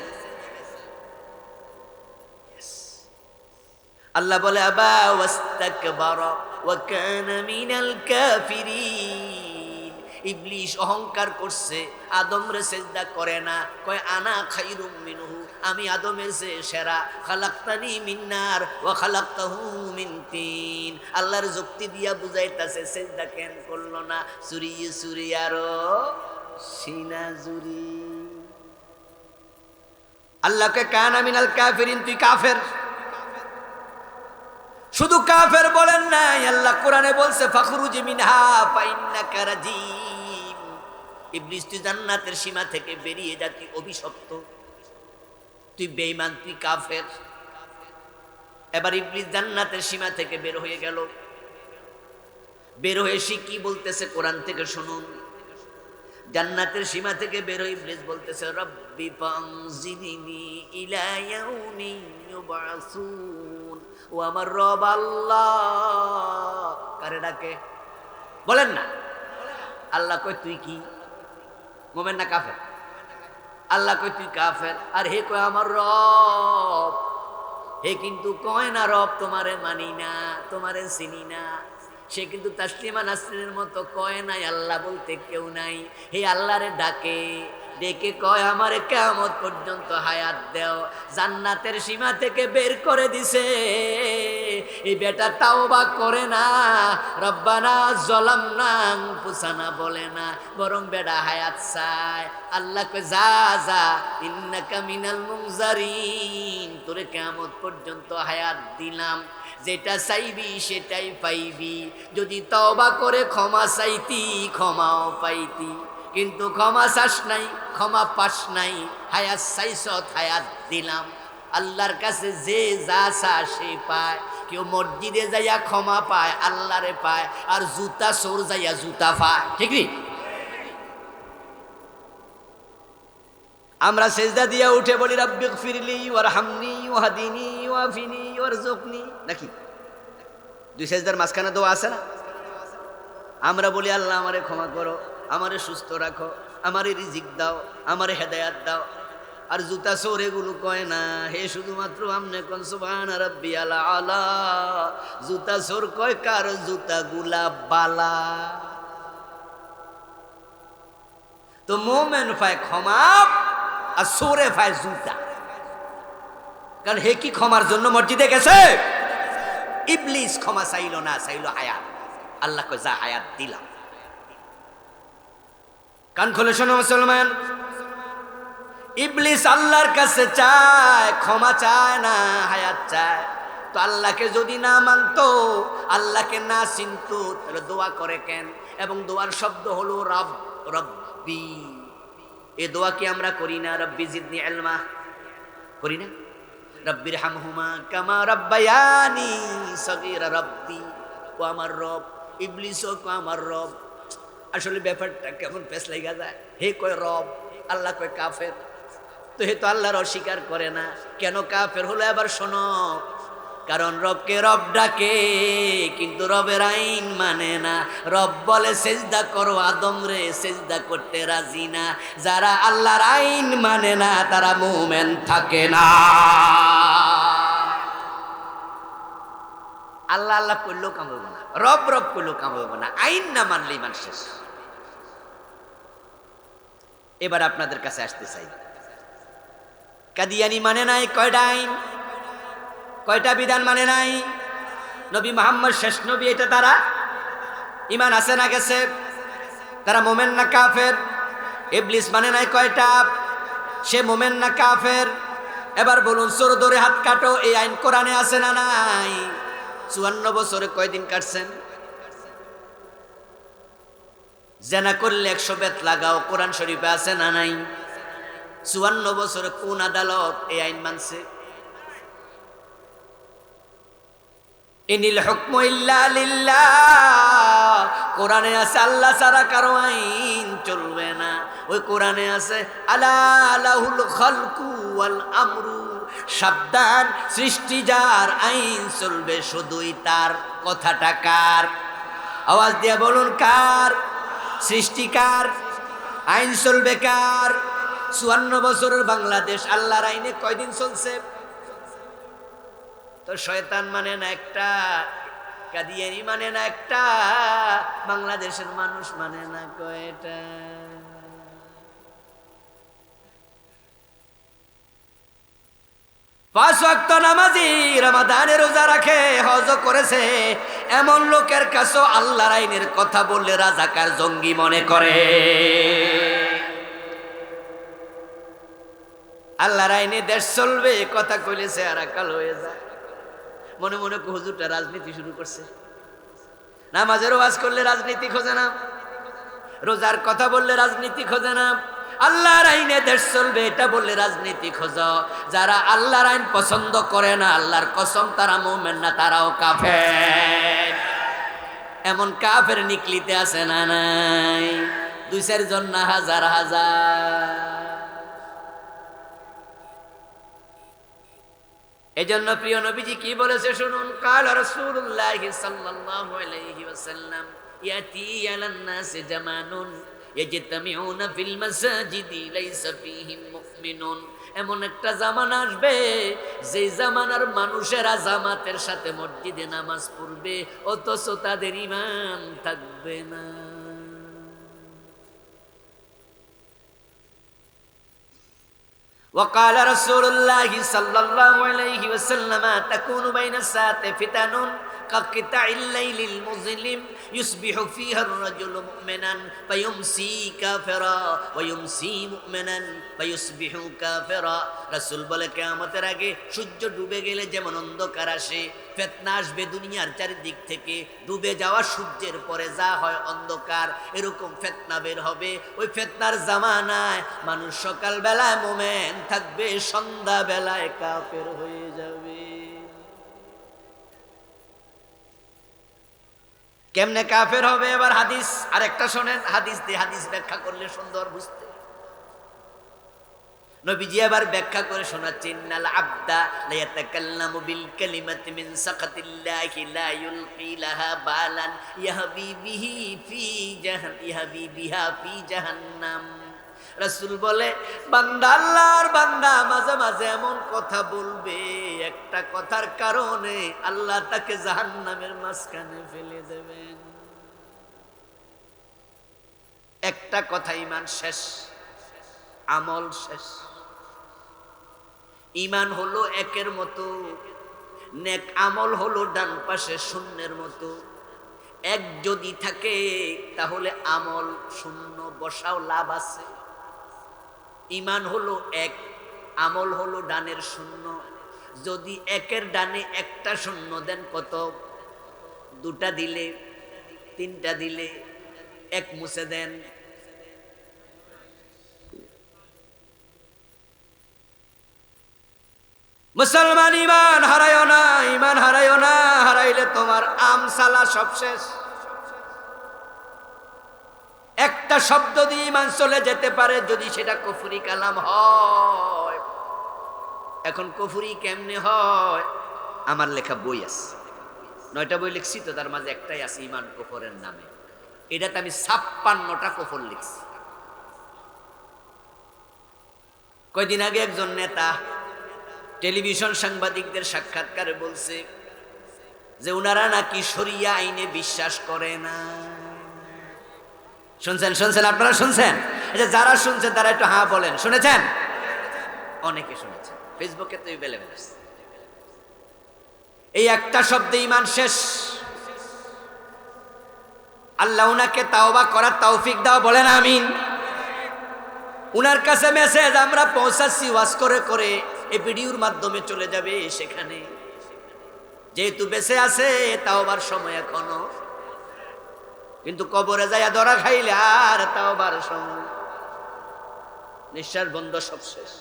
[SPEAKER 1] আল্লাহ বলে আবা ওয়াস্তাকবারা ওয়া কানা মিনাল কাফিরিন। ইবলিস অহংকার করছে, আদমরে সিজদা করে না, কয় আনা খায়রুম মিনহু, আমি আদমের চেয়ে সেরা। খালাকতানি মিন নার ওয়া খালাকতাহু মিন তিন। আল্লাহর যুক্তি দিয়া বুঝাইতাছে সিজদা কেন করলো না? সুরিয়ে সুরিয়ে আরো সিনা জুরি। আল্লাহকে কানা মিনাল কাফিরিন, তুই কাফের। শুধু কাফের বলেন নাই, আল্লাহ কোরআনে বলছে ফাখরুজ মিনহা ফাইন্নাকা রাজিম। ইবলিস তুই জান্নাতের সীমা থেকে বেরিয়ে যা, তুই অভিশপ্ত, তুই বেঈমান, তুই কাফের। এবার ইবলিস জান্নাতের সীমা থেকে বের হয়ে গেল। বের হয়ে সে কি বলতেছে কোরআন থেকে শুনুন। জান্নাতের সীমা থেকে বের হয়ে ইবলিস বলতেছে রব্বি ফানজিরনি ইলা ইয়াউমি ইউবাসুন। ও আমার রব আল্লাহ, কারে ডাকে? বলেন না। আল্লাহ কই তুই কি মোমেন না কাফের? আল্লাহ কই তুই কাফের, আর হে কয় আমার রব। হে কিন্তু কয় না রব তোমারে মানি না, তোমারে চিনি না। সে কিন্তু তাসলিমা নাসরিনের মতো কয় নাই আল্লাহ বলতে কেউ নাই। হে আল্লাহরে ডাকে, ডেকে কয় আমারে কিয়ামত পর্যন্ত হায়াত দাও। জান্নাতের সীমা থেকে বের করে দিছে। এই বেটা তাওবা করে না, রব্বানা যালামনা আনফুসানা বলে না, বরং বেটা হায়াত চায়। আল্লাহ কয় যা যা, ইন্নাকা মিনাল মুনজারিন, তোরে কিয়ামত পর্যন্ত হায়াত দিলাম, যেটা চাইবি সেটাই পাইবি। যদি তওবা করে ক্ষমা চাইতি ক্ষমাও পাইতি, কিন্তু ক্ষমা চাস নাই, ক্ষমা পাস নাই, হায়াত চাইছত হায়াত দিলাম। আল্লাহর কাছে যে যা চা সে পায়। কেউ মসজিদে যাইয়া ক্ষমা পায়, আল্লাহরে পায়, আর জুতা চোর যাইয়া জুতা পায়, ঠিক নি? আমরা সেজদা দিয়া উঠে বলি রাব্বিগফিরলি ওয়ারহামনি ওয়াহদিনি ওয়াফিনি ওয়ারযুকনি, নাকি? দুই সেজদার মাঝখানে দোয়া আছে না? আমরা বলি আল্লাহ আমারে ক্ষমা করো, আমারে সুস্থ রাখো, আমারে রিজিক দাও, আমারে হেদায়াত দাও। আর জুতা চোর এগুলো কয় না, হে শুধুমাত্র আমনে কোন সুবহান রাব্বিয়াল আলা। জুতা চোর কয় কার জুতা গুলা বালা। তো মোমেন পায় ক্ষমা আর চোরে পায় জুতা। কারণ হে কি ক্ষমার জন্য মসজিদে গেছে? ইবলিস ক্ষমা চাইল না, চাইল হায়াত। আল্লাহ কয় যা হায়াত দিলাম। কান খুলে শোনো মুসলমান, ইবলিস আল্লাহর কাছে চায়, ক্ষমা চায় না, হায়াত চায়। তো আল্লাহকে যদি না মানতো, আল্লাহকে না চিনতো, তাহলে দোয়া করে কেন? এবং দোয়ার শব্দ হলো রব, রব্বি। এ দোয়া কি আমরা করি না? রব্বি জিদনি ইলমা করি না? রব্বির হামহুমা কামা রব্বায়ানি সগীরা, রব্বি ও আমার রব, ইবলিসও কো আমার রব। আসলে ব্যাপারটা কেমন পেছ লাগা যায়। হে কয় রব, আল্লাহ কয় কাফের। তো হে তো আল্লাহর অস্বীকার করে না, কেন কাফের হলো? এবার শোনো, কারণ রবকে রব ডাকে, কিন্তু রবের আইন মানে না। রব বলে সেজদা করো আদম রে, সেজদা করতে রাজি না। যারা আল্লাহর আইন মানে না তারা মুমিন থাকে না। আল্লাহ আল্লাহ করলেও কাম হবে না, রব রব করলেও কাম হবে না, আইন না মানলেই মান শেষ। এবার আপনাদের কাছে আসতে চাই, কাদিয়ানি মানে নাই কয়টা আইন, কয়টা বিধান মানে নাই? নবী মুহাম্মদ শেষ নবী, এটা তারা ঈমান আছে না গেছে? তারা মোমেন না কাফের? ইবলিস মানে নাই কয়টা, সে মোমেন না কাফের? এবার বলুন, চোর ধরে হাত কাটো, এই আইন কোরআনে আছে না নাই? 54 বছরে কয়দিন কাটছেন? জেনা করলে 100 বেত লাগাও, কোরআন শরীফে আছে না নাই? 54 বছরে কোন আদালত এই আইন মানছে? ইনিল হুকমু ইল্লা লিল্লাহ, কোরআনে আছে আল্লাহ ছাড়া কারো আইন চলবে না। ওই কোরআনে আছে আলা লাহুল খালকু ওয়াল আমরু, সাবধান, সৃষ্টি যার, আইন চলবে শুধুই তার। কথাটা কার? আওয়াজ দিয়ে বলুন, কার? সৃষ্টি কার, আইন চলবে কার? 54 বছরের বাংলাদেশ আল্লাহর আইনে কয়দিন চলছে? তো শয়তান মানে না একটা, কাদিয়ানি মানে না একটা, বাংলাদেশের মানুষ মানে না কয়টা? পাঁচ ওয়াক্ত নামাজি, রমাদানে রোজা রাখে, হজ করেছে, এমন লোকের কাছে আল্লাহর আইনের কথা বললে রাজাকার জঙ্গি মনে করে। আল্লাহর আইনে দেশ চলবে কথা কইলে চেহারা কাল হয়ে যায়। মনে মনে হুজুরটা রাজনীতি শুরু করছে। নামাজের ওয়াজ করলে রাজনীতি খোঁজে না, রোজার কথা বললে রাজনীতি খোঁজে না, আল্লাহর আইনে দেশ চলবে এটা বললে রাজনীতি খোঁজ। যারা আল্লাহর আইন পছন্দ করে না, আল্লাহর কসম তারা মুমিন না, তারাও কাফের। এমন কাফের নিকলিতে আছে না নাই? 2-4 জন না, হাজার হাজার। এজন্য প্রিয় নবীজি কি বলেছে শুনুন, কাল রাসূলুল্লাহ সাল্লাল্লাহু আলাইহি ওয়াসাল্লাম, ইয়াতি আলান নাস জামানুন ইয়াজতামিউনা ফিল মাসাজিদি লাইসা ফীহিম মুমিনুন। এমন একটা জামানা আসবে যে জামানার মানুষেরা জামাতের সাথে মসজিদে নামাজ পড়বে, অথচ তাদের ঈমান থাকবে না। وقال رسول الله صلى الله عليه وسلم تكون بين الساعة فتن كقطع الليل المظلم يصبح فيها الرجل مؤمنا فيمسي كافرا ويمسي مؤمنا فيصبح كافرا রাসূল বলে কিয়ামতের আগে সূর্য ডুবে গেলে যেমন অন্ধকার আসে ফিতনা আসবে দুনিয়ার চারিদিক থেকে ডুবে যাওয়া সূর্যের পরে যা হয় অন্ধকার এরকম ফিতনা বের হবে ওই ফিতনার জামানায় মানুষ সকাল বেলায় মুমিন থাকবে সন্ধ্যা বেলায় কাফের হয়ে যাবে কেমনে কাফের হবে এবার হাদিস আরেকটা শুনেন হাদিস দিয়ে হাদিস ব্যাখ্যা করলে সুন্দর বুঝতে নবীজি আবার ব্যাখ্যা করে শোনাচ্ছেন ইন্নাল আবদা লা ইয়াতাকাল্লামু বিল কালিমাতি মিন সাকাতিল্লাহি লা ইউলকি লাহা বালান ইয়াহবি বিহা ফি জাহান্নাম রাসূল বলে বান্দা আল্লাহর বান্দা মাঝে মাঝে এমন কথা বলবে একটা কথার কারণে আল্লাহ তাকে জাহান্নামের মাঝখানে ফেলে দেবেন একটা কথা ঈমান শেষ আমল শেষ ঈমান হলো একের মতো নেক আমল হলো ডান পাশে শূন্যের মতো এক যদি থাকে তাহলে আমল শূন্য বসাও লাভ আছে ঈমান হলো এক আমল হলো ডানের শূন্য যদি একের ডানে একটা শূন্য দেন কত দুটা দিলে তিনটা দিলে এক মুছে দেন মুসলমান ঈমান হারায়ো না ঈমান হারায়ো না হারাইলে তোমার আমসালা সব শেষ একটা শব্দ দিয়ে ঈমান চলে যেতে পারে যদি সেটা কুফরি কালাম হয় এখন কুফরি কেমনে হয় আমার লেখা বই আছে 9টা বই লিখছি তো তার মাঝে একটাই আছে ঈমান কুফরের নামে এটাতে আমি 56টা কুফর লিখছি কয়দিন আগে একজন নেতা টেলিভিশন সাংবাদিকদের সাক্ষাৎকারে বলছে যে উনারা নাকি শরিয়া আইনে বিশ্বাস করে না শুনছেন আপনারা শুনছেন যারা শুনছেন তারা একটু হ্যাঁ বলেন শুনেছেন অনেকে শুনেছেন ফেসবুকে তো এভেলেবেল আছে এই একটা শব্দে ঈমান শেষ আল্লাহ উনাকে তাওবা করার তৌফিক দাও বলেন আমিন উনার কাছে মেসেজ আমরা পৌঁছাচ্ছি ওয়াজ করে করে এই ভিডিওর মাধ্যমে চলে যাবে সেখানে যেহেতু বেঁচে আছে তাওবার সময় এখনো কিন্তু কবরে যাইয়া ধরা খাইলে আর তাওবার সময় নিঃশ্বাস বন্ধ সব শেষ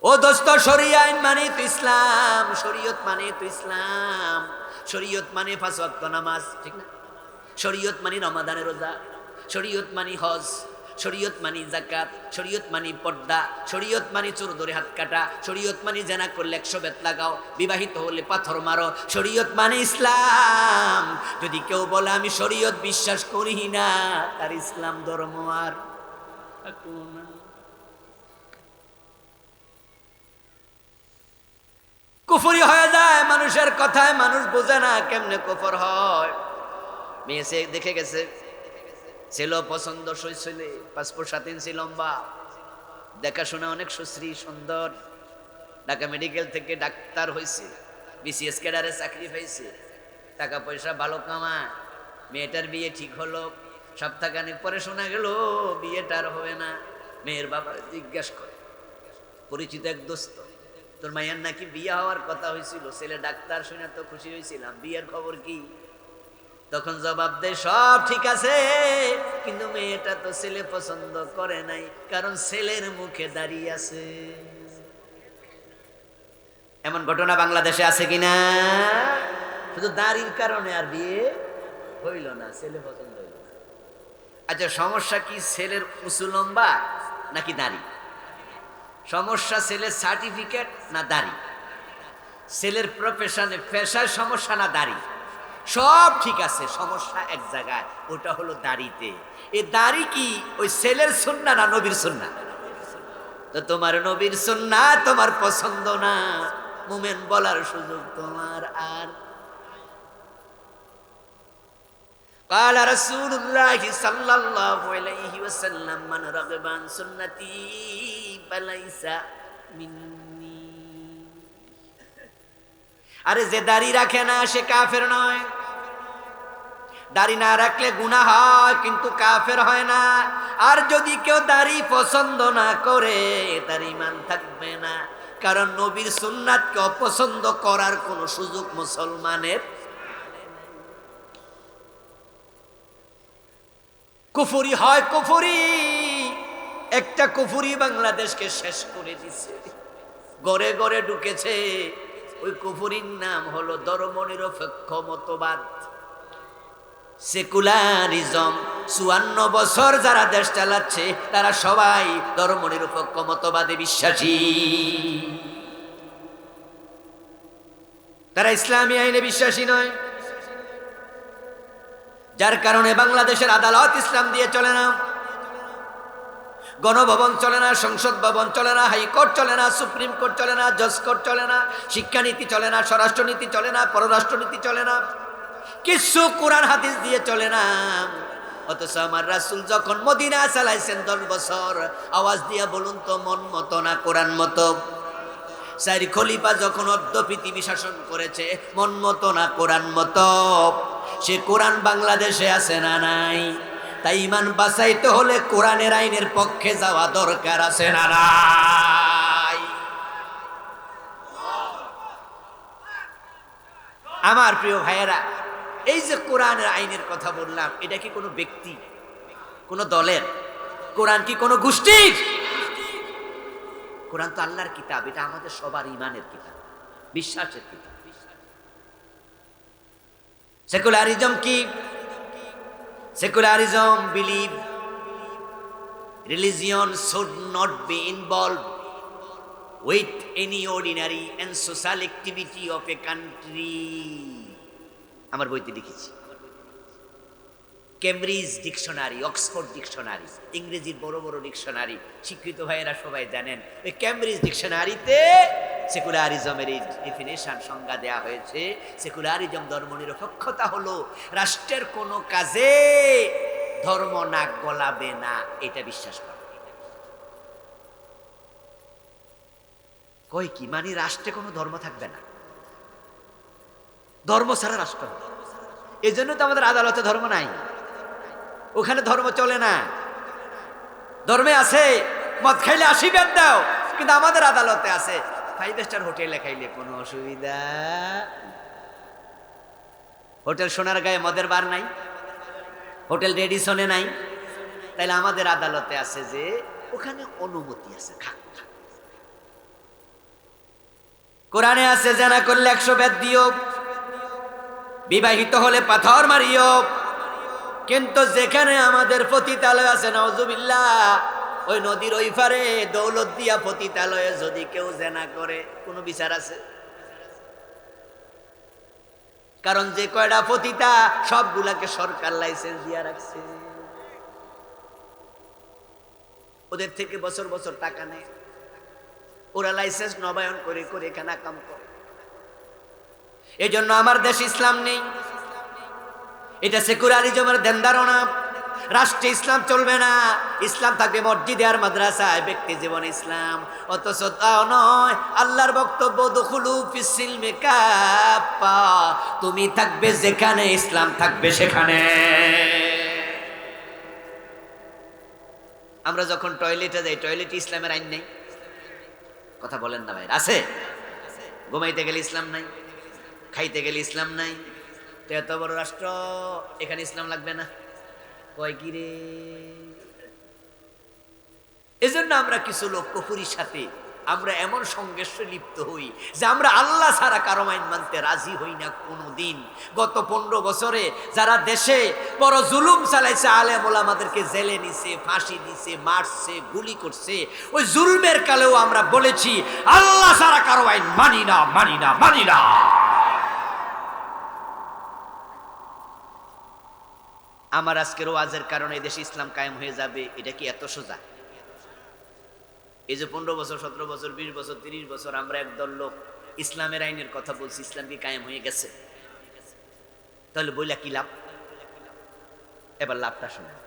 [SPEAKER 1] ও দোস্ত শরিয়া আইন মানে তো ইসলাম শরীয়ত মানে তো ইসলাম শরীয়ত মানে 5 ওয়াক্ত নামাজ ঠিক না শরীয়ত মানে রমাদানের রোজা শরীয়ত মানে হজ শরীয়ত মানি যাকাত শরীয়ত মানি পর্দা শরীয়ত মানি চোর ধরে হাত কাটা শরীয়ত মানি জেনা করলে 100 বেত লাগাও বিবাহিত হলে পাথর মারো শরীয়ত মানে ইসলাম যদি কেউ বলে আমি শরীয়ত বিশ্বাস করি না তার ইসলাম ধর্ম আর কুফরি হয়ে যায় মানুষের কথায় মানুষ বোঝে না কেমনে কুফর হয় মেয়ে দেখে গেছে ছিল পছন্দ সই ছেলে 5 ফুট 7 ইঞ্চি লম্বা দেখাশোনা অনেক সুশ্রী সুন্দর ঢাকা মেডিকেল থেকে ডাক্তার হয়েছে বিসিএস ক্যাডারে চাকরি পাইছে টাকা পয়সা ভালো কামায় মেয়েটার বিয়ে ঠিক হলো সপ্তাহখানেক পরে শোনা গেল বিয়েটার হবে না মেয়ের বাবা জিজ্ঞাসা করে পরিচিত এক দোস্ত তোর মায়ের নাকি বিয়ে হওয়ার কথা হয়েছিল ছেলে ডাক্তার শুনে তো খুশি হয়েছিলাম বিয়ের খবর কি তখন জবাব দেয় সব ঠিক আছে কিন্তু মেয়েটা তো ছেলে পছন্দ করে নাই কারণ ছেলের মুখে দাঁড়িয়ে আছে এমন ঘটনা বাংলাদেশে আছে কিনা শুধু দাড়ির কারণে আর বিয়ে হইল না ছেলে পছন্দ হইল না আচ্ছা সমস্যা কি ছেলের উঁচু লম্বা নাকি দাড়ি সমস্যা ছেলের সার্টিফিকেট না দাড়ি ছেলের প্রফেশনে পেশার সমস্যা না দাড়ি সব ঠিক আছে সমস্যা এক জায়গায় ওটা হলো দাড়িতে এই দাড়ি কি ওই ছেলের সুন্নাহ না নবীর সুন্নাহ তো তোমার নবীর সুন্নাহ তোমার পছন্দ না মুমিন বলার সুযোগ তোমার আর قال رسول الله صلى الله عليه وسلم من رغب عن سنتي ফালাইসা মিন্নি। আরে যে দাড়ি রাখে না সে কাফের নয়, দাড়ি না রাখলে গুনাহ হয় কিন্তু কাফের হয় না। আর যদি কেউ দাড়ি পছন্দ না করে তার ঈমান থাকবে না, কারণ নবীর সুন্নাতকে অপছন্দ করার কোনো সুযোগ মুসলমানের। কুফরি হয় কুফরি, একটা কুফরি বাংলাদেশকে শেষ করে দিছে, ঘরে ঘরে ঢুকেছে। ওই কুফরির নাম হলো ধর্মনিরপেক্ষ মতবাদ, সেকুলারিজম। 54 বছর যারা দেশ চালাচ্ছে তারা সবাই ধর্মনিরপেক্ষ মতবাদে বিশ্বাসী, তারা ইসলামী আইনে বিশ্বাসী নয়। যার কারণে বাংলাদেশের আদালত ইসলাম দিয়ে চলে না, গণভবন চলে না, সংসদ ভবন চলে না, হাইকোর্ট চলে না, সুপ্রিম কোর্ট চলে না, জজ কোর্ট চলে না, শিক্ষানীতি চলে না, স্বরাষ্ট্রনীতি চলে না, পররাষ্ট্রনীতি চলে না, কিছু কোরআন হাদিস দিয়ে চলে না। অথচ আমার রাসূল যখন মদিনা চালাইছেন 10 বছর, আওয়াজ দিয়া বলুন তো মন মতো না কোরআন মতো? 4 খলিফা যখন অর্ধ পৃথিবী শাসন করেছে, মন মতো না কোরআন মতো? সে কোরআন বাংলাদেশে আছে না নাই? তাই ঈমান বাঁচাইতে হলে কোরআনের আইনের পক্ষে যাওয়া দরকার আছে না নাই? আমার প্রিয় ভাইয়েরা, এই যে কোরআনের আইনের কথা বললাম, এটা কি কোনো ব্যক্তি, কোনো দলের? কোরআন কি কোনো গোষ্ঠীর? কোরআন তো আল্লাহর কিতাব, এটা আমাদের সবার ঈমানের কিতাব, বিশ্বাসের কিতাব। সেকুলারিজম কি? Secularism believe religion should not be involved with any ordinary and social activity of a country. আমার বইতে লিখেছি। কেমব্রিজ ডিকশনারি, অক্সফোর্ড ডিকশনারি, ইংরেজির বড় বড় ডিকশনারি, শিক্ষিত ভাইয়েরা সবাই জানেন। এই কেমব্রিজ ডিকশনারিতে সেকুলারিজমের এই ডেফিনেশন, সংজ্ঞা দেয়া হয়েছে। সেকুলারিজম ধর্মনিরপেক্ষতা হলো রাষ্ট্রের কোনো কাজে ধর্ম নাক গলাবে না, এটা বিশ্বাস করে। কই কি মানে রাষ্ট্রে কোনো ধর্ম থাকবে না, ধর্ম ছাড়া রাষ্ট্র। এই জন্য তো আমাদের আদালতে ধর্ম নাই, ওখানে ধর্ম চলে না। ধর্মে আছে মদ খাইলে 80 বেদ দাও, কিন্তু আমাদের আদালতে আছে 5 স্টার হোটেলে খাইলে কোনো অসুবিধা। হোটেল সোনারগাঁয়ে মদের বার নাই, হোটেল রেডিসনে নাই, তাইলে আমাদের আদালতে আছে যে ওখানে অনুমতি আছে, খাক। কোরআনে আছে জানা করলে 100 বেদ দিও, বিবাহিত হলে পাথর মারিও। কিন্তু যেখানে আমাদের পতিতালয় আছে, নাউজুবিল্লাহ, ওই নদীর ওই পারে দৌলতদিয়া পতিতালয়ে যদি কেউ জেনা করে, কোনো বিচার আছে? কারণ যে কয়টা পতিতা সবগুলাকে সরকার লাইসেন্স দিয়া রাখছে, ওদের থেকে বছর বছর টাকা নেয়, ওরা লাইসেন্স নবায়ন করে করে এখানে কাম করে। এই জন্য আমার দেশ ইসলাম নেই, এটা সেকুলারিজমের ধ্যান ধারণা। রাষ্ট্রে ইসলাম চলবে না, ইসলাম থাকবে মসজিদে আর মাদ্রাসায়, ব্যক্তি জীবন ইসলাম। অথচ তাও নয়, আল্লাহর বক্তব্য দুখুলু ফিস সিলমি কাফা, তুমি থাকবে যেখানে, ইসলাম থাকবে সেখানে। আমরা যখন টয়লেটে যাই, টয়লেটে ইসলামের আইন নেই, কথা বলেন না ভাই? আছে? ঘুমাইতে গেলে ইসলাম নাই, খাইতে গেলে ইসলাম নাই, তো এত বড় রাষ্ট্র, এখানে ইসলাম লাগবে না? কয় কি রে? এজন্য আমরা কিছু লোক কুফরির সাথে আমরা এমন সংঘর্ষে লিপ্ত হই যে আমরা আল্লাহ ছাড়া কারো আইন মানতে রাজি হই না কোনোদিন। গত 15 বছরে যারা দেশে বড় জুলুম চালাইছে, আলেম ওলামাদেরকে জেলে নিছে, ফাঁসি দিছে, মারছে, গুলি করছে, ওই জুলমের কালেও আমরা বলেছি আল্লাহ ছাড়া কারো আইন মানি না, মানি না, মানি না। আমার আজকের ওয়াজের কারণে দেশে ইসলাম কায়েম হয়ে যাবে, এটা কি এত সোজা? এই যে 15 বছর, 17 বছর, 20 বছর, 30 বছর আমরা একদল লোক ইসলামের আইনের কথা বলছি, ইসলাম কি কায়েম হয়ে গেছে? তাহলে বইলা কি লাভ? এবার লাভটা শোনেন।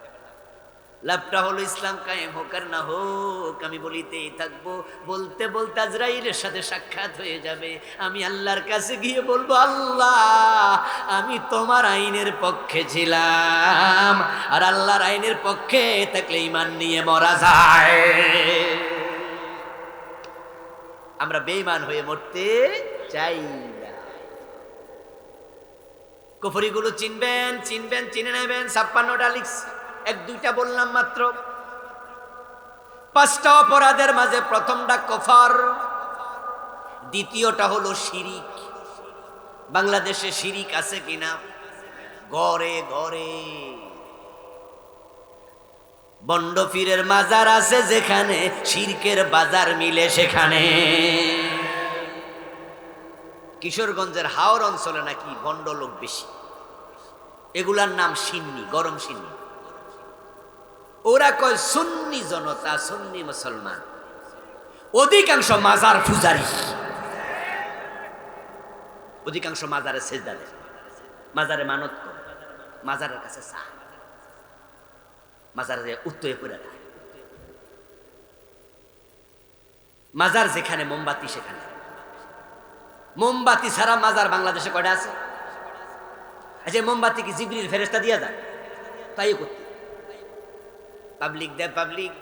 [SPEAKER 1] লাভটা হলো ইসলাম কায়েম হোক আর না হোক, আমি বলিতেই থাকবো। বলতে বলতে আজরাইলের সাথে সাক্ষাৎ হয়ে যাবে। আমি আল্লাহর কাছে গিয়ে বলবো, আল্লাহ আমি তোমার আইনের পক্ষে ছিলাম, আর আল্লাহর আইনের পক্ষে থাকলে ঈমান নিয়ে মরা যায়। আমরা বেঈমান হয়ে মরতে চাই না। কুফরিগুলো চিনবেন, চিনবেন, চিনে নেবেন। 56টা লিখছি, 1-2টা বললাম মাত্র। 5টা অপরাধের মাঝে প্রথমটা কুফর, দ্বিতীয়টা হলো শিরিক। বাংলাদেশে শিরিক আছে কিনা? ঘরে ঘরে বন্ড পীরের মাজার আছে যেখানে, শিরকের বাজার মিলে সেখানে। কিশোরগঞ্জের হাওর অঞ্চলে নাকি বন্ড লোক বেশি, এগুলার নাম সিন্নি, গরম সিন্নি। ওরা কয় সুন্নি জনতা, সুন্নি মুসলমান, অধিকাংশ মাজার পূজারি, অধিকাংশ মাজারে সেজদা দেয়, মাজারে মানত করে, মাজারের কাছে চা, মাজারে উত্তরে পড়ে দেয়। মাজার যেখানে মোমবাতি সেখানে। মোমবাতি ছাড়া মাজার বাংলাদেশে কয়টা আছে? আচ্ছা, মোমবাতি কি জিবরিল ফেরেশতা দিয়া যায়? তাই করতে পাবলিক দেয়, পাবলিক।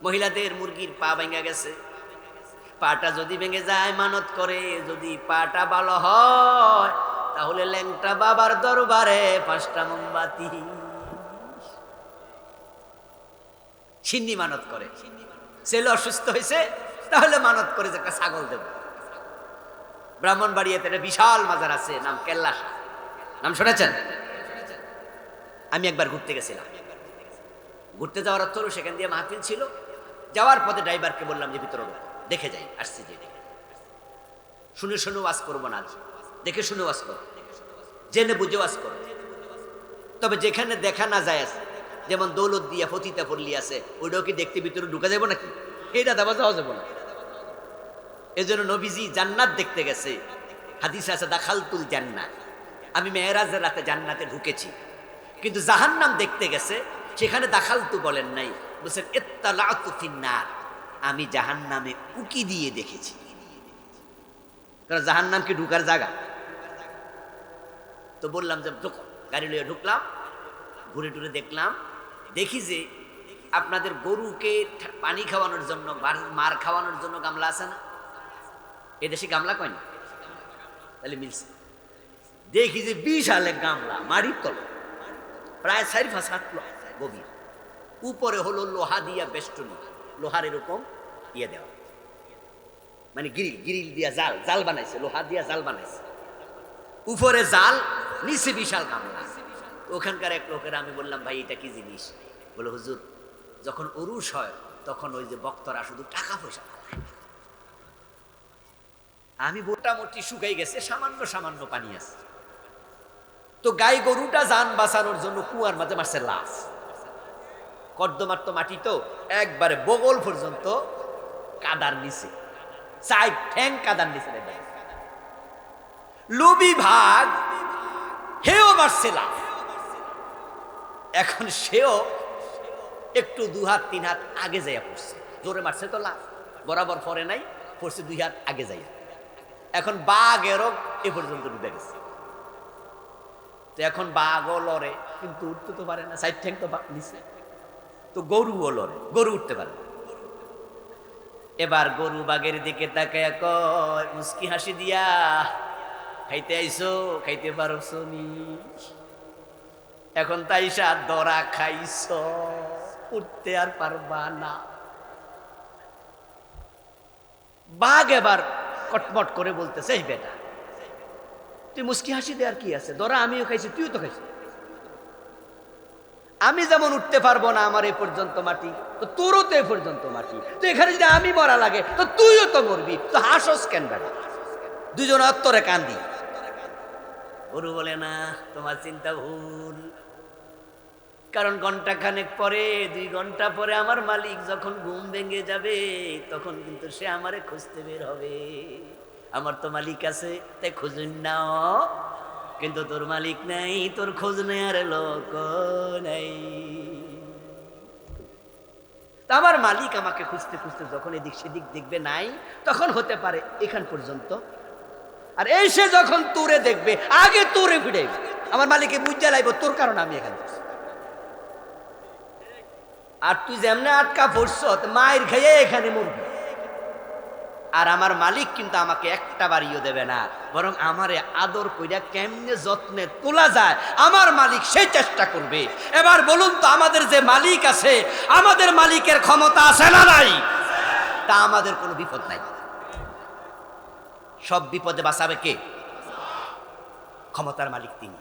[SPEAKER 1] মহিলাদের মুরগির পা ভেঙে গেছে, পাটা যদি ভেঙে যায় মানত করে, যদি পাটা ভালো হয় তাহলে ল্যাংটা বাবার দরবারে 5টা মোমবাতি। সিন্নি মানত করে। ছেলে অসুস্থ হয়েছে তাহলে মানত করে যে একটা ছাগল দেব। ব্রাহ্মণবাড়িয়াতে একটা বিশাল মাজার আছে, নাম কেল্লা শাহ, নাম শুনেছেন? আমি একবার ঘুরতে গেছিলাম। ঘুরতে যাওয়ার অর্থ হলো সেখান দিয়ে মাহফিল ছিল। যাওয়ার পথে ড্রাইভারকে বললাম যে ভিতরে দেখে যাই, আসছি যে দেখে, শুনে শুনে ওয়াজ করবো না, দেখে শুনে ওয়াজ করো, জেনে বুঝে ওয়াজ করো। তবে যেখানে দেখা না যায় আছে, যেমন দৌলত দিয়া ফতিতা পল্লী আছে, ওইটাও কি দেখতে ভিতরে ঢুকা যাবো নাকি? এটা দেওয়া যাওয়া যাবো না। এজন্য নবীজি জান্নাত দেখতে গেছে, হাদিসে আছে দাখালতুল জান্নাত, আমি মেরাজের রাতে জান্নাতে ঢুকেছি। কিন্তু জাহান্নাম দেখতে গেছে, সেখানে দাখালতু বলেন নাই, বলছেন ইত্তালাতু ফিন্নার, আমি জাহান্নামে উকি দিয়ে দেখেছি। কারণ জাহান্নাম কি ঢুকার জায়গা? তো বললাম যে ঢুকো, গাড়ি লইয়ে ঢুকলাম, ঘুরে টুরে দেখলাম, দেখি যে আপনাদের গরুকে পানি খাওয়ানোর জন্য, মার খাওয়ানোর জন্য গামলা আছে না? এদেশে গামলা কয় না, তাহলে মিলছে। দেখি যে বিশাল এক গামলা, মাটির তল, প্রায় 4-5 হাত গভীর, উপরে হলো লোহা দিয়া বেষ্টনী, লোহার এরকম ইয়ে দেওয়া, মানে গ্রিল, গ্রিল দিয়া জাল, জাল বানাইছে, লোহা দিয়া জাল বানাইছে, উপরে জাল, নিচে বিশাল গামলা। ওখানকার এক লোকের আমি বললাম, ভাই এটা কি জিনিস? বলে, হুজুর যখন উরুস হয় তখন ওই যে বক্তরা শুধু টাকা পয়সা পায়। আমি মোটামুটি শুকাই গেছে, সামান্য সামান্য পানি আছে। তো গাই গরুটা যান বাঁচানোর জন্য কুয়ার মাঝে মারছে লাশ, কর্দমার্ত মাটি তো একবারে বগল পর্যন্ত কাদার নিচে, 4 ঠ্যাং কাদার নিচে। লুবি ভাগ হেও মারছে লাশ। এখন সেও একটু 2 হাত 3 হাত আগে যাইয়া পড়ছে, জোরে মারছে তো লাশ, বরাবর পরে নাই, পড়ছে 2 হাত আগে যাইয়া। এখন বাঘেরও এ পর্যন্ত ডুবে গেছে। তো এখন বাঘও লড়ে, কিন্তু উঠতে তো পারে না, 4 ঠ্যাং তো নিচে। তো গরুও লড়ে, গরু উঠতে পারে না। এবার গরু বাঘের দিকে তাকায় কয় মুস্কি হাসি দিয়া, খাইতে আইসো, খাইতে পারছো নি? এখন তাইসা দরা খাইছ, উঠতে আর পারবা না। বাঘ এবার কটমট করে বলতেছে, এই বেটা তুই মুস্কি হাসি দে, আর কি আছে, দরা আমিও খাইছি, তুইও তো খাইছি। আমি যেমন উঠতে পারবো না, আমার এ পর্যন্ত মাটি, তো তোরও তো এ পর্যন্ত মাটি, তো এখানে যদি আমি মরা লাগে তো তুইও তো মরবি, তো হাসস কেন বেটা? দুজন অত্তরে কান্দি। গরু বলে, না তোমার চিন্তা ভুল, কারণ ঘন্টা খানেক পরে, 2 ঘন্টা পরে আমার মালিক যখন ঘুম ভেঙে যাবে তখন কিন্তু সে আমারে খুঁজতে বের হবে। আমার তো মালিক আছে, তাই খুঁজুন নাও, কিন্তু তোর মালিক নাই, তোর খোঁজ নেয়ার লোক নাই। তা আমার মালিক আমাকে খুঁজতে খুঁজতে যখন এদিক সেদিক দেখবে নাই, তখন হতে পারে এখান পর্যন্ত, আর এসে যখন তোরে দেখবে আগে তোরে ফিরাইবে। আমার মালিকে বুঝা লাইব তোর কারণে আমি এখানে বসছি। আর তুই যেমনে আটকা পড়ছ মায়ের খাইয়ে এখানে মরবি। আর আমার মালিক কিন্তু আমাকে একটা বাড়িও দেবে না, বরং আমারে আদর কইরা কেমনে যত্নে তোলা যায় আমার মালিক সেই চেষ্টা করবে। এবার বলুন তো, আমাদের যে মালিক আছে, আমাদের মালিকের ক্ষমতা আছে না নাই? তা আমাদের কোনো বিপদ নাই। সব বিপদে বাঁচাবে কে? ক্ষমতার মালিক তিনি।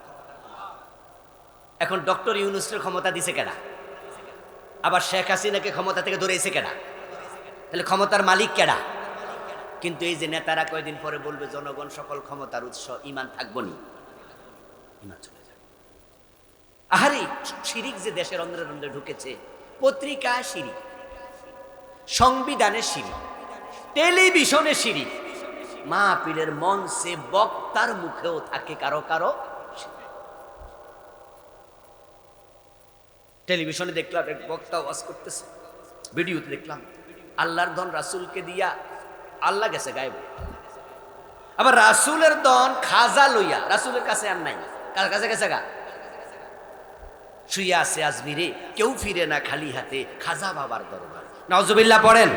[SPEAKER 1] এখন ডক্টর ইউনূসের ক্ষমতা দিছে কেডা? আবার শেখ হাসিনাকে ক্ষমতা থেকে ধরেছে কেডা? তাহলে ক্ষমতার মালিক কেডা? কিন্তু এই যে নেতারা কয়দিন পরে বলবে জনগণ সকল ক্ষমতার উৎস, ইমান থাকবো নি, ইমান চলে যাবে। আহারে শিরিক যে দেশের অন্ধ্রে অন্ধ্রে ঢুকেছে, পত্রিকা শিরিক, সংবিধানে শিরিক, টেলিভিশনে শিরিক, মাহফিলের মঞ্চে বক্তার মুখেও থাকে কারো কারো। টেলিভিশনে দেখলাম এক বক্তা ওয়াজ করতেছে, ভিডিওতে দেখলাম আল্লাহর ধন রাসূলকে দিয়া আল্লাহ গেছে গায়েব। আবার রাসূলের ধন খাজা লইয়া রাসূলের কাছে আর নাই, কার কাছে গেছে গা? শুইয়া আছে আজমিরে, কেউ ফিরে না খালি হাতে, খাজা বাবার দরবার। নাউজুবিল্লাহ পড়েন।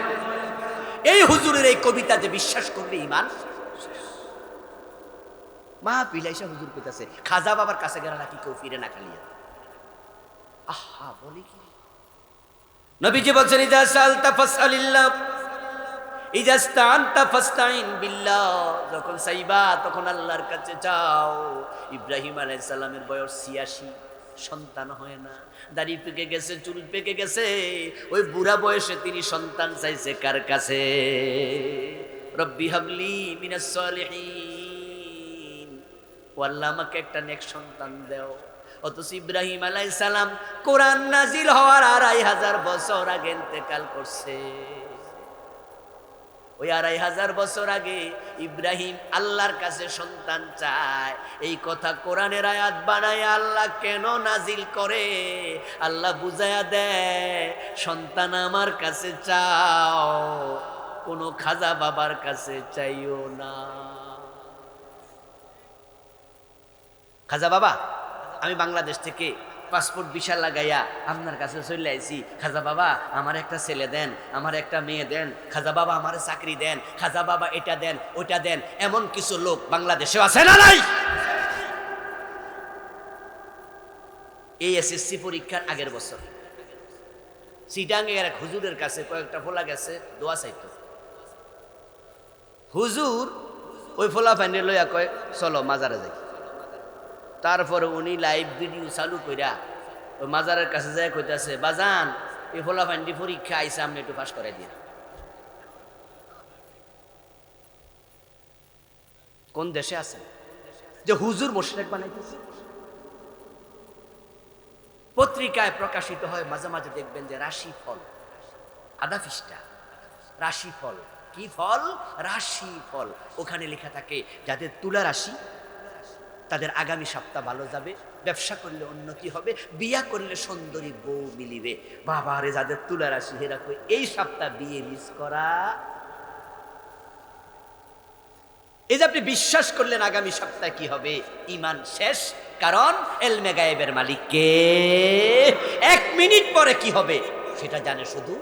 [SPEAKER 1] এই হুজুরের এই কবিতা যে বিশ্বাস করবে ইমান। মাহফিল এসে হুজুর কইতাছে খাজা বাবার কাছে গেলে নাকি কেউ ফিরে না খালি হাতে। আহা, বলি কি নবীজি বলছেন, ইজা সালতা ফাসআলিল্লাহ, ইজা ইসতাআনতা ফাসতাইন বিল্লাহ। যখন চাইবা তখন আল্লাহর কাছে চাও। ইব্রাহিম আলাইহিস সালামের বয়স ৮৬, সন্তান হয় না, দাড়ি পেকে গেছে, চুল পেকে গেছে, ওই বুড়া বয়সে তিনি সন্তান চাইছে কার কাছে? রব্বি হাবলি মিনাস সালিহিন, ও আল্লাহ আমাকে একটা নেক সন্তান দাও। অথচ ইব্রাহিম আলাইহিস সালাম কোরআন নাজিল হওয়ার ২৫০০ বছর আগে ইন্তেকাল করছে। ওই ২৫০০ বছর আগে ইব্রাহিম আল্লাহর কাছে সন্তান চায়। এই কথা কোরআনের আয়াত বানায় আল্লাহ কেন নাজিল করে? আল্লাহ বুঝায়া দেয়, সন্তান আমার কাছে চাও, কোনো খাজা বাবার কাছে চাইও না। খাজা বাবা, আমি বাংলাদেশ থেকে পাসপোর্ট ভিসা লাগাইয়া আপনার কাছে চলে আইছি, খাজা বাবা আমার একটা ছেলে দেন, আমার একটা মেয়ে দেন, খাজা বাবা আমার চাকরি দেন, খাজা বাবা এটা দেন ওইটা দেন। এমন কিছু লোক বাংলাদেশে আছে না নাই? এই এসএসসি পরীক্ষার আগের বছর চিটাঙ্গের এক হুজুরের কাছে কয়েকটা ফোলা গেছে, দোয়া চাইত। হুজুর ওই ফোলা ফাইনে লইয়া কয় চলো মাজারে যাই। তারপরে উনি লাইভ ভিডিও চালু কইরা ওই মাজারের কাছে যায় কইতাছে, বাজান এই ফোলা ফাইন্ডি পরীক্ষা আইসা আপনি একটু পাস করে দিয়ে। কোন দেশে আছেন যে হুজুর মুশরিক বানাইতেছে? পত্রিকায় প্রকাশিত হয়, মাঝে মাঝে দেখবেন যে রাশি ফল, আধা পৃষ্ঠা রাশি ফল। কি ফল? রাশি ফল। ওখানে লেখা থাকে যাদের তুলা রাশি তাদের আগামী সপ্তাহ ভালো যাবে, ব্যবসা করলে উন্নতি হবে, বিয়া করলে সুন্দরী বউ মিলিবে। বাবারে, যাদের তুলা রাশি হেরা কই এই সপ্তাহ বিয়ে মিস করা। এই যে আপনি বিশ্বাস করলেন আগামী সপ্তাহে কি হবে, ইমান শেষ। কারণ এলমে গায়েবের মালিক কে? ১ মিনিট পরে কি হবে সেটা জানে শুধু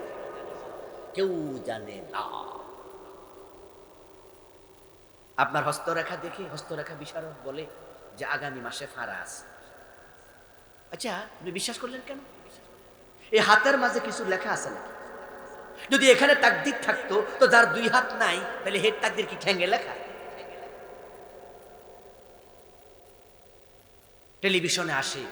[SPEAKER 1] কেউ জানে না। আপনার হস্তরেখা দেখে হস্তরেখা বিশারদ বলে যে আগামী মাসে ফাঁড়া আছে। আচ্ছা, আপনি বিশ্বাস করলেন কেন? এই হাতের মাঝে কিছু লেখা আছে নাকি? যদি এখানে তাকদির থাকতো তো যার ২ হাত নাই তাহলে হের তাকদির কি ঠ্যাঙ্গে লেখা? টেলিভিশনে আসে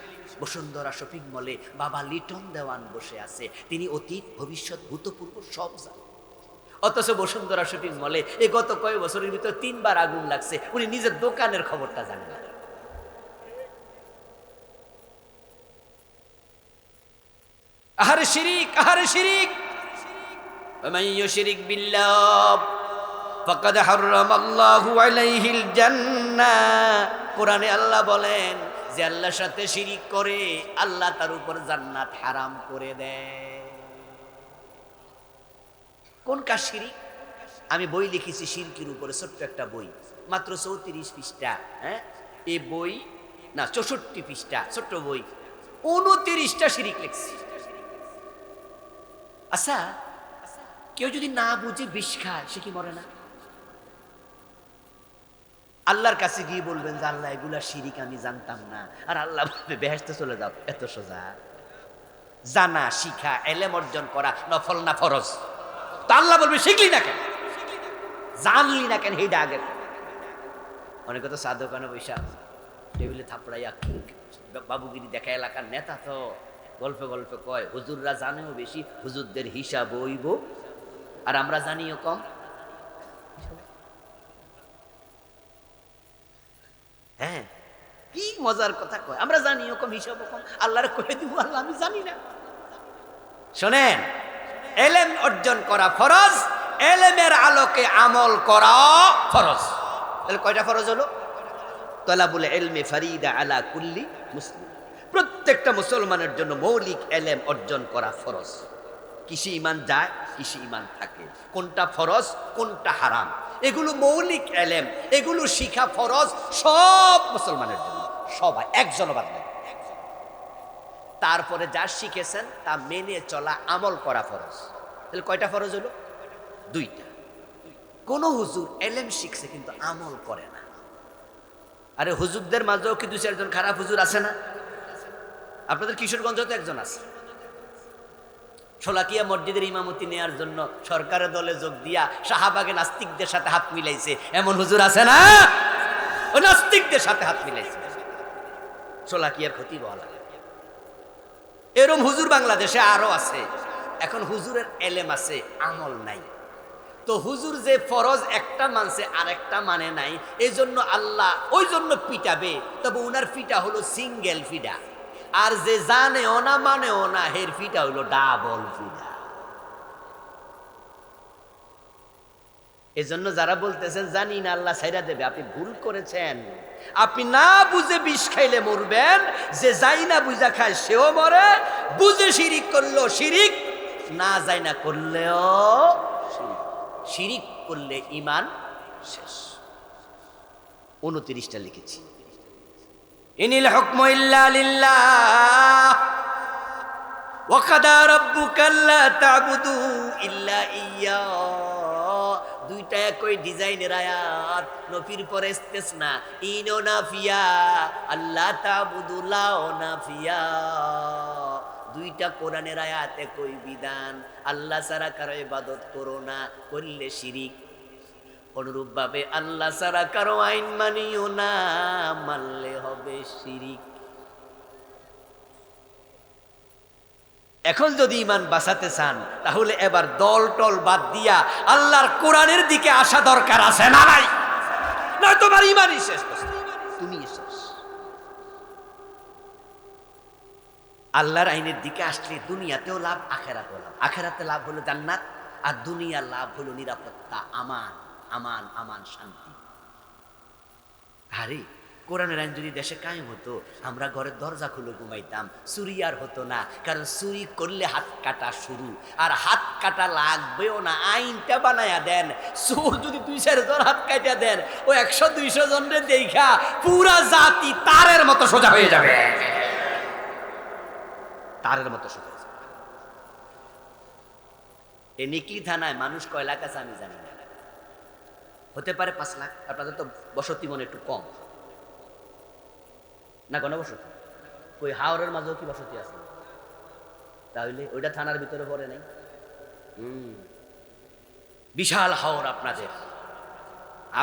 [SPEAKER 1] বসুন্ধরা শপিং মলে বাবা লিটন দেওয়ান বসে আছে, তিনি অতীত ভবিষ্যৎ ভূতপূর্ব সব জানেন। অথচ বসুন্ধরা শপিং মলে এই গত কয়েক বছরের ভিতর ৩ বার আগুন লাগছে, উনি নিজের দোকানের খবরটা জানেন না। আহারে শিরিক, আহারে শিরিক। ওয়ামান ইউশরিক বিল্লাহ ফাকাদ হারামাল্লাহু আলাইহিল জান্নাহ। কোরআনে আল্লাহ বলেন যে আল্লাহর সাথে শিরিক করে আল্লাহ তার উপর জান্নাত হারাম করে দেয়। কোন কাজ শিরিক? আমি বই লিখেছি শিরকের উপরে, ছোট্ট একটা বই, মাত্র 34 পৃষ্ঠা। হ্যাঁ, এই বই না 64 পৃষ্ঠা, ছোট্ট বই, 29টা শিরিক লিখছি। আচ্ছা, কেউ যদি না বুঝে বিষ খায়, সে কি মরে না? আল্লাহর কাছে গিয়ে বলবেন যে আল্লাহ এগুলা শিরিক আমি জানতাম না, আর আল্লাহ বলবে বেহেশতে চলে যাও। এত সোজা? জানা, শিখা, এলেম অর্জন করা নফল না ফরজ? তো আল্লাহ বলবে শিখলি না কেন, জানলি না কেন? সেইটা আগে। অনেকে তো চা দোকানে বৈশা টেবিলে থাপড়াইয়া বাবুগিরি দেখা, এলাকার নেতা তো গল্পে গল্পে কয় হুজুররা জানেও বেশি, হুজুরদের হিসাব হইব, আর আমরা জানিও কম। হ্যাঁ, কি মজার কথা কয়, আমরা জানিও কম, হিসাব কম, আল্লাহর কয়ে দিব আল্লাহ আমি জানি না। শোনেন, এলেম অর্জন করা ফরজ, এলেমের আলোকে আমল করা ফরজ। তাহলে কয়টা ফরজ হলো? তলাবুল ইলমি ফারিদা আলা কুল্লি মুসলিম, প্রত্যেকটা মুসলমানের জন্য মৌলিক এলেম অর্জন করা ফরজ। কিসে ঈমান যায়, কিসে ঈমান থাকে, কোনটা ফরজ কোনটা হারাম, এগুলো মৌলিক এলেম, এগুলো শিখা ফরজ সব মুসলমানের জন্য, সবাই, একজনও বাদ নেই। তারপরে যা শিখেছেন তা মেনে চলা, আমল করা ফরজ। তাহলে কয়টা ফরজ হলো? 2টা। কোন হুজুর এলেম শিখছে কিন্তু আমল করে না। আরে হুজুরদের মাঝেও কি 2-4জন খারাপ হুজুর আছে না? আপনাদের কিশোরগঞ্জে তো একজন আছে, শোলাকিয়া মসজিদের ইমামতি নেয়ার জন্য সরকারের দলে যোগ দিয়া শাহবাগে নাস্তিকদের সাথে হাত মিলাইছে, এমন হুজুর আছে না? ও নাস্তিকদের সাথে হাত মিলাইছে, শোলাকিয়ার ক্ষতি বলা। এরম হুজুর বাংলাদেশে আরো আছে। এখন হুজুরের এলেম আছে, আমল নাই। তো হুজুর যে ফরজ একটা মানছে আর একটা মানে নাই, এই জন্য আল্লাহ ওই জন্য পিটাবে, তবে উনার ফিটা হলো সিঙ্গেল ফিডা, আর যে জানেও না মানেও না, হের ফিটা হলো ডাবল ফিডা। এজন্য যারা বলতেছেন জানি না আল্লাহ ছাইরা দেবে, আপনি ভুল করেছেন। আপনি না বুঝে বিষ খাইলে মরবেন, যে যাই না বুঝা খায় সেও মরে। বুঝে শিরিক করলো শিরিক, না যাই না করলেও শিরিক। শিরিক করলে ঈমান শেষ। 29টা লিখেছি। ইনিল হুকমু ইল্লা লিল্লাহ ওয়া কাদা রাব্বুকা আল্লা তা'বুদু ইল্লা ইয়্যা। 2টা একই ডিজাইনের আয়াত, নফির পরে ইস্তেসনা, ইনো নাফিয়া, আল্লাহ তা'বুদু লাও নাফিয়া। 2টা কোরআনের আয়াত, একই বিধান, আল্লাহ ছাড়া কারো ইবাদত করো না, করলে শিরিক। অনুরূপ ভাবে আল্লাহ ছাড়া কারো আইন মানিও না, মানলে হবে শিরিক। এখন যদি ঈমান বাঁচাতে চান, তাহলে এবার দল টল বাদ দিয়া আল্লাহর কোরআনের দিকে আসা দরকার আছে না নাই? নয় তোমার ঈমানই শেষ, তুমি শেষ। আল্লাহর আইনের দিকে আসলে দুনিয়াতেও লাভ, আখেরাতেও লাভ। আখেরাতে লাভ হলো জান্নাত, আর দুনিয়ার লাভ হলো নিরাপত্তা, আমান, আমান, আমান, শান্তি। আরে কোরআনের আইন যদি দেশে কায়েম হতো, আমরা ঘরের দরজা খুলে ঘুমাইতাম, চুরি আর হতো না। কারণ চুরি করলে হাত কাটা শুরু, আর হাত কাটা লাগবেও না, আইনটা বানায়া দেন। চোর যদি 2-4 জন হাত কাটা দেন, ও 100-200 জনের দেখা পুরা জাতি তারের মতো সোজা হয়ে যাবে, তারের মতো সোজা। এই নিকলি থানায় মানুষ কয় লাখ আছে আমি জানি না, হতে পারে 5 লাখ। আপনাদের তো বসতি মনে একটু কম না, গণবসতি। ওই হাওরের মাঝেও কি বসতি আছে? তাহলে ওইটা থানার ভিতরে পড়ে নাই? বিশাল হাওর আপনাদের।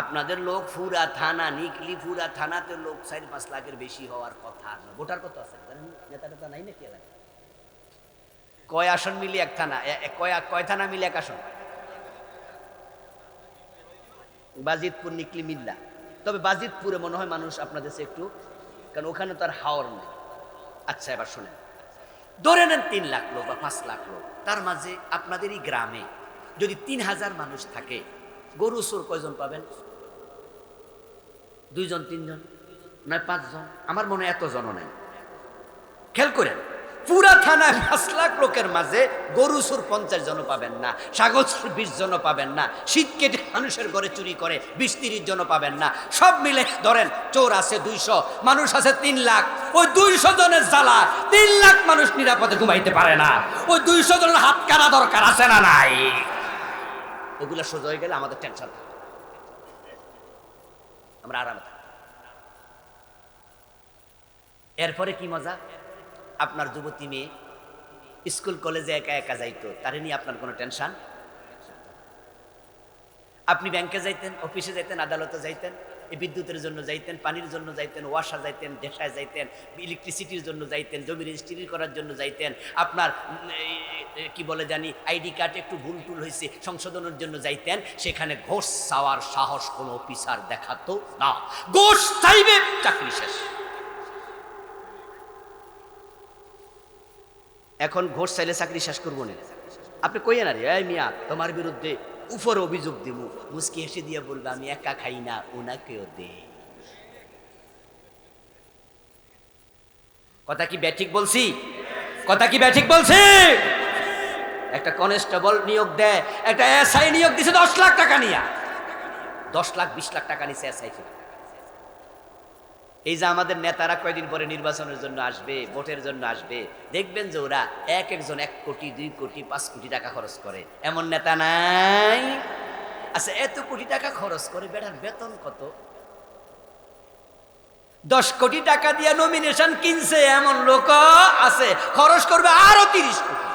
[SPEAKER 1] আপনাদের লোক ফুরা থানা, নিকলি ফুরা থানাতে লোক 4-5 লাখের বেশি হওয়ার কথা না। ভোটার কত আছে জানেন? নেতা টেতা নাই নাকি এলাকায়? কয় আসন মিলে এক থানা, কয় থানা মিলে এক আসন? বাজিতপুর, নিকলি, মিল্লা। তবে বাজিতপুরে মনে হয় মানুষ আপনাদের একটু, কারণ ওখানে তো আর হাওর নেই। আচ্ছা, এবার শোনেন, ধরে নেন 3 লাখ লোক বা 5 লাখ লোক, তার মাঝে আপনাদেরই গ্রামে যদি 3000 মানুষ থাকে, গরু চোর কয়জন পাবেন? 2-3 জন, নয় 5 জন। আমার মনে হয় এত জনও নাই। খেয়াল করেন, পুরা থানায় 5 লাখ লোকের মাঝে গরু চোর 50 জন পাবেন না, ছাগল চোর 20 জন পাবেন না, শীত কেটে মানুষের ঘরে চুরি করে 20-30 জন পাবেন না। সব মিলে ধরেন চোর আছে 200, মানুষ আছে 3 লাখ। ওই 200 জনের জ্বালা 3 লাখ মানুষ নিরাপদে ঘুমাইতে পারে না। ওই 200 জনের হাত কাটা দরকার আছে না নাই? ওগুলা সোজা হয়ে গেলে আমাদের টেনশন থাকে, আমরা আরামে থাকি। এরপরে কি মজা, আপনার যুবতী মেয়ে স্কুল কলেজে একা একা যাইতো, তারে নিয়ে আপনার কোনো টেনশন। আপনি ব্যাংকে যাইতেন, অফিসে যাইতেন, আদালতে যাইতেন, এই বিদ্যুতের জন্য যাইতেন, পানির জন্য যাইতেন, ওয়াশা যাইতেন, দেশায় যাইতেন, ইলেকট্রিসিটির জন্য যাইতেন, জমি রেজিস্ট্রি করার জন্য যাইতেন, আপনার কি বলে জানি আইডি কার্ড একটু ভুল টুল হয়েছে সংশোধনের জন্য যাইতেন। সেখানে ঘোষ চাওয়ার সাহস কোনো অফিসার দেখাতো না। ঘোষ চাইবে, চাকরি শেষ। এখন ঘোষ চাইলে চাকরি শেষ করবো না। আপনি কইয়েন আরে এই মিয়া তোমার বিরুদ্ধে উপর অভিযোগ দিব, মুস্কি হেসে দিয়ে বলবে আমি একা খাই না, ওনাকেও দে। কথা কি ব্যাঠিক বলছি? কথা কি ব্যাঠিক বলছি? একটা কনস্টেবল নিয়োগ দেয়, একটা এসআই নিয়োগ দিছে 10 লাখ টাকা নিয়া, 10 লাখ 20 লাখ টাকা নিছে এসআই থেকে। এই যে আমাদের নেতারা কয়দিন পরে নির্বাচনের জন্য আসবে, ভোটের জন্য আসবে, দেখবেন যে ওরা এক একজন 1 কোটি 2 কোটি 5 কোটি টাকা খরচ করে। এমন নেতা নাই? আচ্ছা, এত কোটি টাকা খরচ করে বেটার বেতন কত? 10 কোটি টাকা দিয়ে নমিনেশন কিনছে এমন লোক আছে, খরচ করবে আরো 30 কোটি,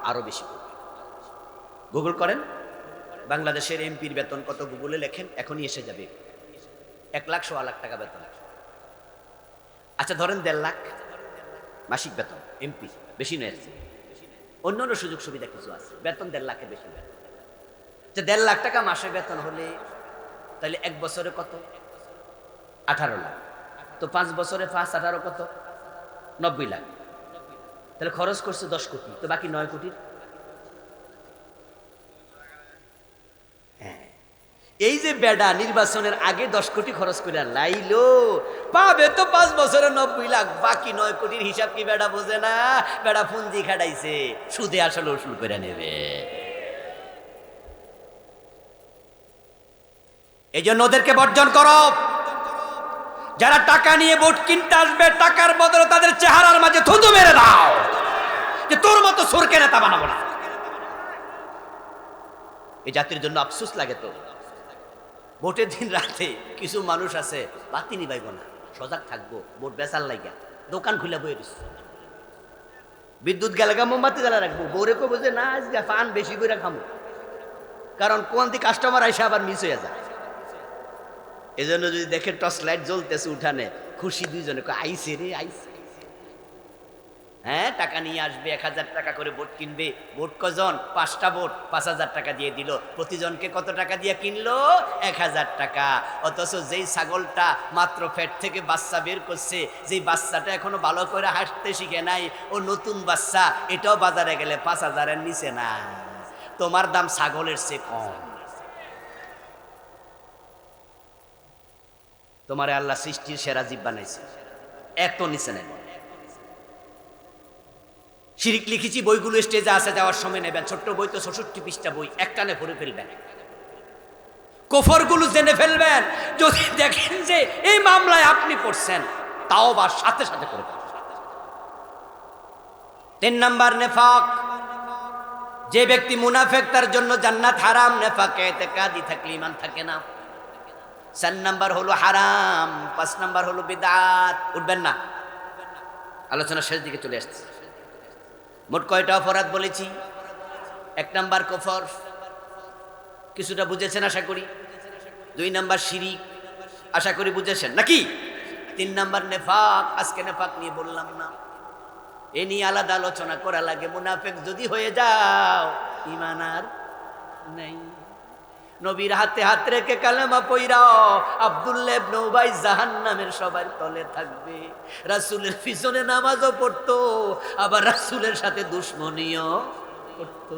[SPEAKER 1] আরো বেশি কোটি। গুগল করেন বাংলাদেশের এমপির বেতন কত, গুগলে লেখেন, এখনই এসে যাবে। 1 লাখ 1.25 লাখ টাকা বেতন। আচ্ছা ধরেন 1.5 লাখ মাসিক বেতন এমপি, বেশি নয়। অন্যান্য সুযোগ সুবিধা কিছু আছে, বেতন 1.5 লাখের বেশি বেতন। যে 1.5 লাখ টাকা মাসে বেতন হলে তাহলে 1 বছরে কত? 18 লাখ। তো 5 বছরে 5 18 কত? 90 লাখ। তাহলে খরচ করছে 10 কোটি, তো বাকি 9 কোটির। এই যে বেডা নির্বাচনের আগে 10 কোটি খরচ করে লাইলো, পাবে তো 5 বছরে 90 লাখ, বাকি 9 কোটির হিসাব কি বেডা বোঝে না? বেডা পুঞ্জি খাটাইছে, সুদে আসলে উসুল করে নেবে। এই জন্য ওদেরকে বর্জন করো। যারা টাকা নিয়ে ভোট কিনতে আসবে, টাকার বদলে তাদের চেহারার মাঝে থুতু মেরে দাও যে তোর মতো সুরকে নেতা বানাবো না। এই জাতির জন্য আফসোস লাগে। তো ভোটের দিন রাতে কিছু মানুষ আছে বাতি নিবাইব না, সজাগ থাকবো, ভোট বেচার লাগা দোকান খুলে বয়ে দিচ্ছে, বিদ্যুৎ গেলে মোমবাতি জ্বালা রাখবো, বউরে কবো যে না আজকে পান বেশি করে খামো, কারণ কোন দিকে কাস্টমার আইসে আবার মিস হয়ে যায়। এই জন্য যদি দেখে টর্চ লাইট জ্বলতেছে উঠানে, খুশি দুইজনে আইসে রে আইসে। হ্যাঁ, টাকা নিয়ে আসবে, 1000 টাকা করে ভোট কিনবে। ভোট কজন? 5টা ভোট, 5000 টাকা দিয়ে দিল। প্রতিজনকে কত টাকা দিয়ে কিনলো? 1000 টাকা। অথচ যেই ছাগলটা মাত্র পেট থেকে বাচ্চা বের করছে, যেই বাচ্চাটা এখনো ভালো করে হাঁটতে শিখে নাই, ও নতুন বাচ্চা, এটাও বাজারে গেলে 5000-এর নিচে না। তোমার দাম ছাগলের চেয়ে কম। তোমারে আল্লাহ সৃষ্টির সেরা জীব বানাইছে, এত নিচে নেই। শিরিক লিখেছি, বইগুলো স্টেজে আসে, যাওয়ার সময় নেবেন। ছোট্ট বই তো 66 পৃষ্ঠা বই, একটানে ভরে ফেলবেন। কুফরগুলো জেনে ফেলবেন। যদি দেখেন যে এই মামলায় আপনি পড়ছেন, তাও বা সাথে সাথে করে ফেলবেন। 3 নাম্বার নেফাক। যে ব্যক্তি মুনাফেক, তার জন্য জান্নাত হারাম। নেফাকে ইতিকাদি থাকলে ঈমান থাকে না। 4 নাম্বার হলো হারাম, 5 নাম্বার হলো বিদআত। উঠবেন না, আলোচনা শেষ দিকে চলে আসছে। মোট কয়টা অপরাধ বলেছি? 1 নাম্বার কুফর, কিছুটা বুঝেছেন আশা করি। 2 নাম্বার শিরিক, আশা করি বুঝেছেন নাকি? 3 নাম্বার নেফাক, আজকে নেফাক নিয়ে বললাম না, এ নিয়ে আলাদা আলোচনা করা লাগে। মুনাফিক যদি হয়ে যাও, ঈমান আর নাই। নবীর হাতে হাত রেখে কালেমা পইরাও, আব্দুল্লাহ ইবনে উবাই জাহান্নামের সবার তলে থাকবে। রাসূলের পিছনে নামাজও পড়তো, আবার রাসূলের সাথে দুশমনিও করতো।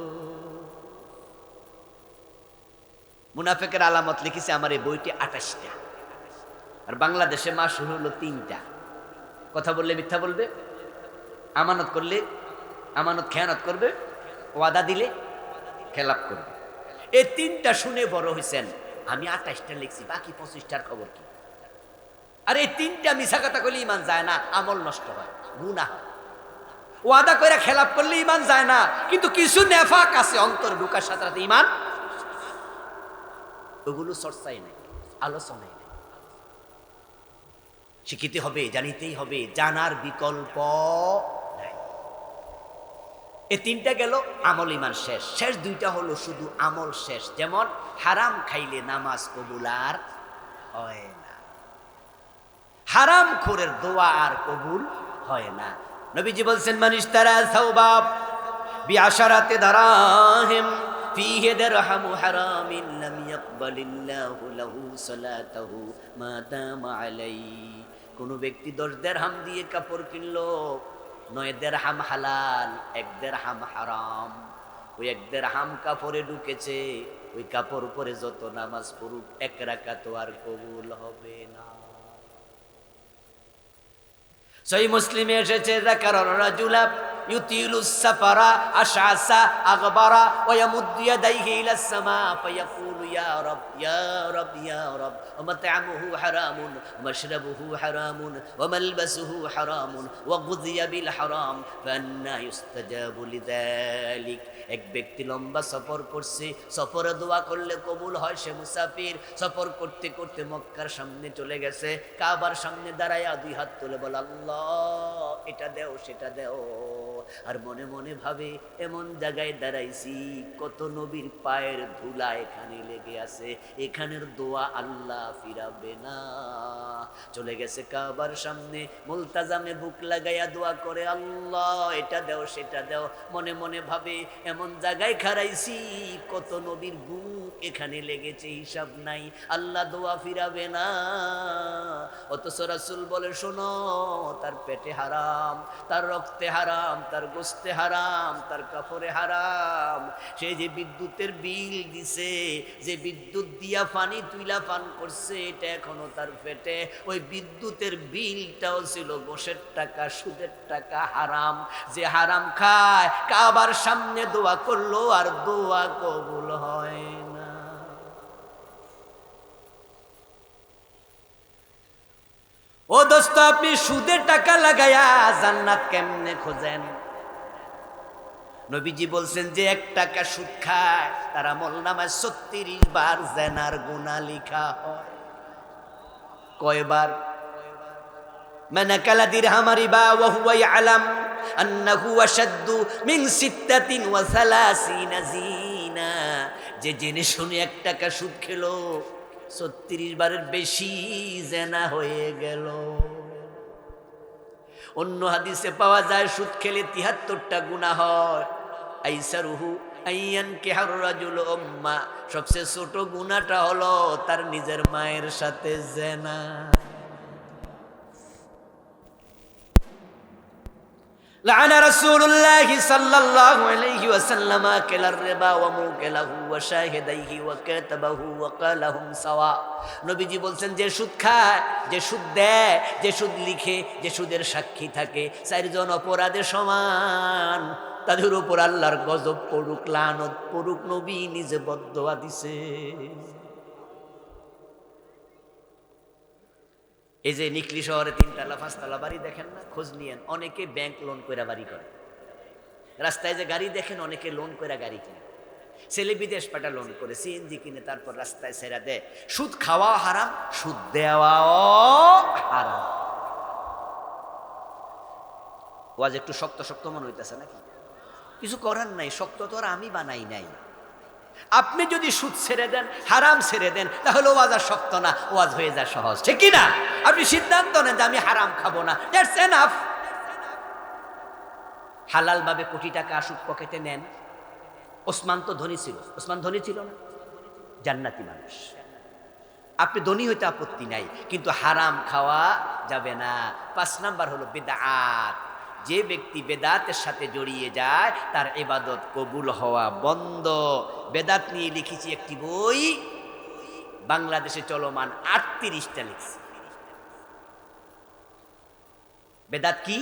[SPEAKER 1] মুনাফিকের আলামত লিখেছে আমার এই বইটি 28টা, আর বাংলাদেশে মাস হলো 3টা। কথা বললে মিথ্যা বলবে? আমানত করলে আমানত খেয়ানত করবে, ওয়াদা দিলে খেলাপ করবে। এই তিনটা শুনে বড় হয়েছেন। আমি 28টা লিখছি, বাকি 25টার খবর কি? আর এই তিনটা মিছা কথা করলে ইমান যায় না, আমল নষ্ট হয়, গুনাহ হয়। ওয়াদা করে খেলাপ করলে ইমান যায় না, কিন্তু কিছু নেফাক আছে অন্তর ঢুকার সাথে সাথে ইমান, ওগুলো চর্চাই নাই, আলোচনাই নাই। শিখিতে হবে, জানিতেই হবে, জানার বিকল্প নাই। এই তিনটা গেল, আমল ইমান শেষ। শেষ দুইটা হলো শুধু আমল শেষ। যেমন হারাম খাইলে নামাজ কবুল আর হয় না, হারাম খোরের দোয়া আর কবুল হয় না। নবীজি বলছেন, মান ইশতারা সাওবাব বিআশারাতি দারাহিম ফিহি দিরহামু হারামিন লাম ইয়াকবালিল্লাহু লাহু সালাতাহু মা দামা আলাইহি। কোন ব্যক্তি 10 দিরহাম দিয়ে কাপড় কিনলো, 9 দিরহাম হালাল, 1 দিরহাম হারাম। ওই 1 দিরহাম কাপড়ে ঢুকেছে, ওই কাপড় পরে যত নামাজ পড়ুক 1 রাকাত আর কবুল হবে না। সহিহ মুসলিমে এসেছে, যাকারার রাজুলা ইউতিলুস সাফারা আশআসা আগবারা ওয়া ইয়ামুদ্দু ইয়াদাইহি ইলাস সামা ফায়াকুলু ইয়া রাব ইয়া রাব ইয়া রাব ওয়া মাতআমুহু হারামুন ওয়া মাশরাবুহু হারামুন ওয়া মালবাসুহু হারামুন ওয়া গুযিয়া বিল হারাম ফান্না ইউস্তাজাবু লিযালিক। এক ব্যক্তি লম্বা সফর করছে, সফরে দোয়া করলে কবুল হয়। সে মুসাফির, সফর করতে করতে মক্কার সামনে চলে গেছে, কাবার সামনে দাঁড়ায়া 2 হাত তুলে বলে, আল্লাহ এটা দেও সেটা দেও। আর মনে মনে ভাবে, এমন জায়গায় দাঁড়াইছি কত নবীর পায়ের ধুলা এখানে লেগে আছে, এখানের দোয়া আল্লাহ ফিরাবে না। চলে গেছে কাবার সামনে, মুলতাজামে বুক লাগাইয়া দোয়া করে, আল্লাহ এটা দেও সেটা দেও। মনে মনে ভাবে, এমন জায়গায় খাড়াইছি কত নবীর বুক এখানে লেগেছে, হিসাব নাই, আল্লাহ দোয়া ফিরাবে না। অথচ রাসূল বলে, শোনো, তার পেটে হারাম, তার রক্তে হারাম, তার গোশতে হারাম, তার কাপড়ে হারাম। সে যে বিদ্যুতের বিল দিছে, যে বিদ্যুৎ দিয়া পানি তুইলা পান করছে, এটা এখনো তার পেটে। ওই বিদ্যুতের বিলটাও ছিল গোশের টাকা, সুদের টাকা, হারাম। যে হারাম খায়, কাবার সামনে দোয়া করলো আর দোয়া কবুল হয় না। ও দোস্ত, আপনি সুদের টাকা লাগায়া জান্নাত কেমনে খোঁজেন? নবীজি বলছেন, যে 1 টাকা সুদ খায় তার আমলনামায় 36 বার জেনার গুনাহ লেখা হয়। কয়বার? মান আকালা দিরহাম রিবা ওয়া হুয়া ইয়ালাম আন্নাহু আশাদ্দু মিন 36 জিনা। যে জেনে শুনে 1 টাকা সুদ খেলো, 36 বারের বেশি জেনা হয়ে গেল। অন্য হাদিসে পাওয়া যায়, সুদ খেলে 73টা গুনাহ হয়। আইসারুহু আইয়ান কিহার রাজুল উম্মা, সবচেয়ে ছোট গুনাহটা হলো তার নিজের মায়ের সাথে জেনা। লাআনা রাসূলুল্লাহি সাল্লাল্লাহু আলাইহি ওয়াসাল্লাম আকালার রিবা ওয়া মুকালাহু ওয়া শাহিদাইহি ওয়া কাতাবাহু ওয়া কালাহুম সাওয়া। নবীজি বলছেন, যে সুদ খায়, যে সুদ দেয়, যে সুদ লিখে, যে সুদের সাক্ষী থাকে, 4 জন অপরাধের সমান। তাদের উপর আল্লাহর গজব পড়ুক, লানত পড়ুক। নবী নিজে বদদোয়া দিছে। এই যে নিকলি শহরে 3 তলা 5 তলা বাড়ি দেখেন না, খোঁজ নিয়েন। অনেকে ব্যাংক লোন করে বাড়ি করে। রাস্তায় যে গাড়ি দেখেন, অনেকে লোন করে গাড়ি কিনে। ছেলে বিদেশ পাঠা লোন করে, সিএনজি কিনে, তারপর রাস্তায় ছেড়া দেয়। সুদ খাওয়া হারাম, সুদ দেওয়াও হারাম। ওয়াজ একটু শক্ত শক্ত মনে হইতেছে নাকি? কিছু করার নাই, শক্ত তো আর আমি বানাই নাই। আপনি যদি সুদ ছেড়ে দেন, হারাম ছেড়ে দেন, তাহলে ওয়াজ আর শক্ত না, ওয়াজ হয়ে যায় সহজ, ঠিক কি না? আপনি সিদ্ধান্ত নেন যে আমি হারাম খাবো না, দ্যাটস এনাফ। হালাল ভাবে কোটি টাকা সুদ পকেটে নেন। ওসমান তো ধনী ছিল। ওসমান ধনী ছিল না? জান্নাতি মানুষ। আপনি ধনী হইতে আপত্তি নাই, কিন্তু হারাম খাওয়া যাবে না। 5 নাম্বার হলো বিদআত। যে ব্যক্তি বেদাতের সাথে জড়িয়ে যায়, তার ইবাদত কবুল হওয়া বন্ধ। বেদাত নিয়ে লিখেছি একটি বই, বাংলাদেশে চলমান 38টা লিখছি। বেদাত কি?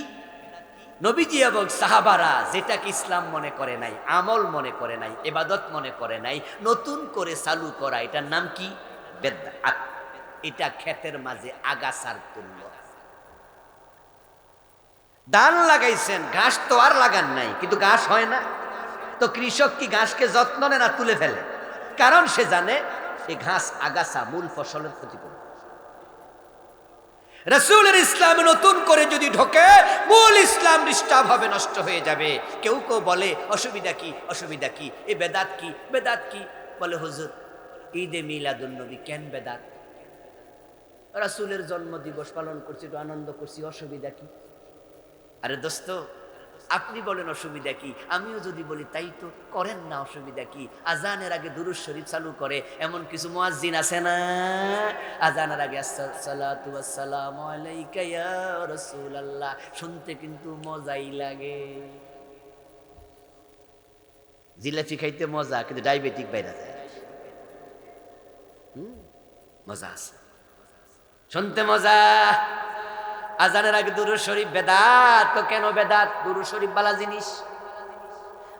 [SPEAKER 1] নবীজি এবং সাহাবারা যেটাকে ইসলাম মনে করে নাই, আমল মনে করে নাই, ইবাদত মনে করে নাই, নতুন করে চালু করা, এটার নাম কি? বেদআত। এটা ক্ষেতের মাঝে আগাছার তুল্য। ধান লাগাইছেন, ঘাস তো আর লাগান নাই, কিন্তু ঘাস হয় না। তো কৃষক কি ঘাসকে যত্ন নেয় না তুলে ফেলে? কারণ সে জানে এই ঘাস আগাছা মূল ফসলের ক্ষতি করবে। রাসূলের ইসলামে নতুন করে যদি ঢোকে, মূল ইসলাম ডিস্টার্ব হবে, নষ্ট হয়ে যাবে। কেউ কেউ বলে অসুবিধা কি, অসুবিধা কি, এই বেদাত কি, বেদাত কি? বলে হুজুর ঈদে মিলাদুন নবী কেন বেদাত? রাসূলের জন্ম দিবস পালন করছি, একটু আনন্দ করছি, অসুবিধা কি? আরে দোস্ত, আপনি বলেন অসুবিধা কি, আমিও যদি বলি তাই তো করেন না, অসুবিধা কি? আজানের আগে দুরূদ শরীফ চালু করে এমন কিছু মুয়াজ্জিন আছে না? আজানের আগে আসসালাতু ওয়াসসালামু আলাইকা ইয়া রাসূলুল্লাহ শুনতে কিন্তু মজাই লাগে। জিলাপি খাইতে মজা, কিন্তু ডায়াবেটিক বাইরে যায়। মজা আছে, শুনতে মজা। আজানের আগে দুরূদ শরীফ বেদাত। তো কেন বেদাত? দুরূদ শরীফ বালা জিনিস।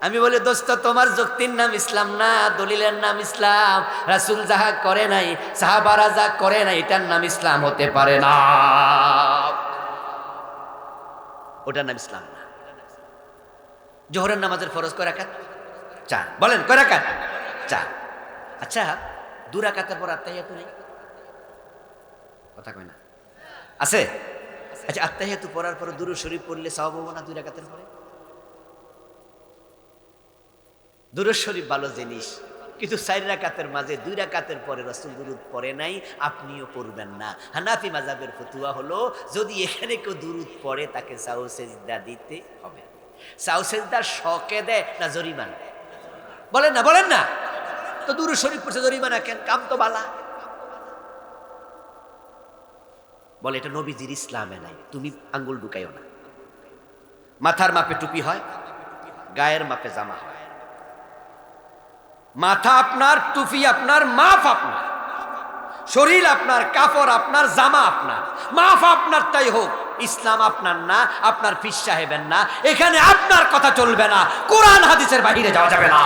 [SPEAKER 1] আমি বলি দোস্ত, তোমার যুক্তির নাম ইসলাম না, দলিলের নাম ইসলাম। রাসূল যাহা করে নাই, সাহাবারা যা করে নাই, এটার নাম ইসলাম হতে পারে না। ওটার নাম ইসলাম না। জোহরের নামাজের ফরজ কয় রাকাত? 4। বলেন কয় রাকাত? 4। আচ্ছা, 2 রাকাতের পর আত্তাহিয়াতু নেই? কথা কয় না? আছে? আচ্ছা, আত্তাহিয়াতু পড়ার পর দুরূদ শরীফ পড়লে সওয়াব হবে না 2 রাকাতের পরে? দুরূদ শরীফ ভালো জিনিস, কিন্তু 4 রাকাতের মাঝে 2 রাকাতের পরে রাসূল দুরূদ পড়ে নাই, আপনিও পড়বেন না। হানাফি মাযহাবের ফতোয়া হলো, যদি এখানে কেউ দুরূদ পড়ে তাকে সাউ সেজদা দিতে হবে। সাউ সেজদা শকে দেয় না জরিমানা? বলেন না, বলেন না। তো দুরূদ শরীফ পড়ছে, জরিমানা কেন? কাম তো বালা। বলে এটা নবীজির ইসলামে নাই, তুমি আঙ্গুল ঢুকাইও না। মাথার মাপে টুপি হয়, গায়ের মাপে জামা হয়। মাথা আপনার, টুপি আপনার, মাপ আপনার, শরীর আপনার, কাপড় আপনার, জামা আপনার, মাপ আপনার, তাই হোক। ইসলাম আপনার না, আপনার পীর সাহেবের না। এখানে আপনার কথা চলবে না, কোরআন হাদিসের বাহিরে যাওয়া যাবে না।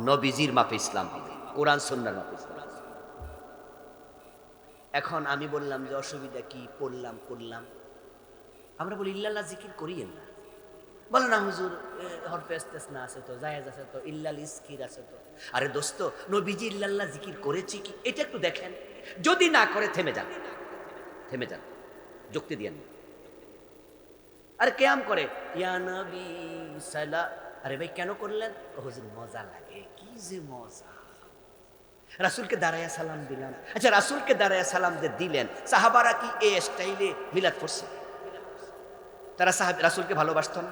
[SPEAKER 1] নবীজির মাপে ইসলাম হবে, কোরআন সুন্নাহর মাপে ইসলাম। এখন আমি বললাম যে অসুবিধা কি, পড়লাম করলাম। আমরা বলি ইল্লাল্লাহ জিকির করিয়েন না। বলে না হুজুর হরফে ইস্তেসনা আছে তো, জায়েজ আছে তো, ইল্লাল ইসকির আছে তো। আরে দোস্ত, নবীজি ইল্লাল্লাহ জিকির করেছে কি এটা একটু দেখেন। যদি না করে থেমে যান, থেমে যান, যুক্তি দিয়েন না। আরে কেয়াম করে ইয়া নবী সালা, আরে ভাই কেন করলেন? হুজুর মজা লাগে। কি যে মজা! রাসূলকে দাঁড়ায়া সালাম দিলাম। আচ্ছা, রাসূলকে দাঁড়ায়া সালাম যে দিলেন, সাহাবারা কি এই স্টাইলে মিলাদ করছে? তারা রাসূলকে ভালোবাসত না?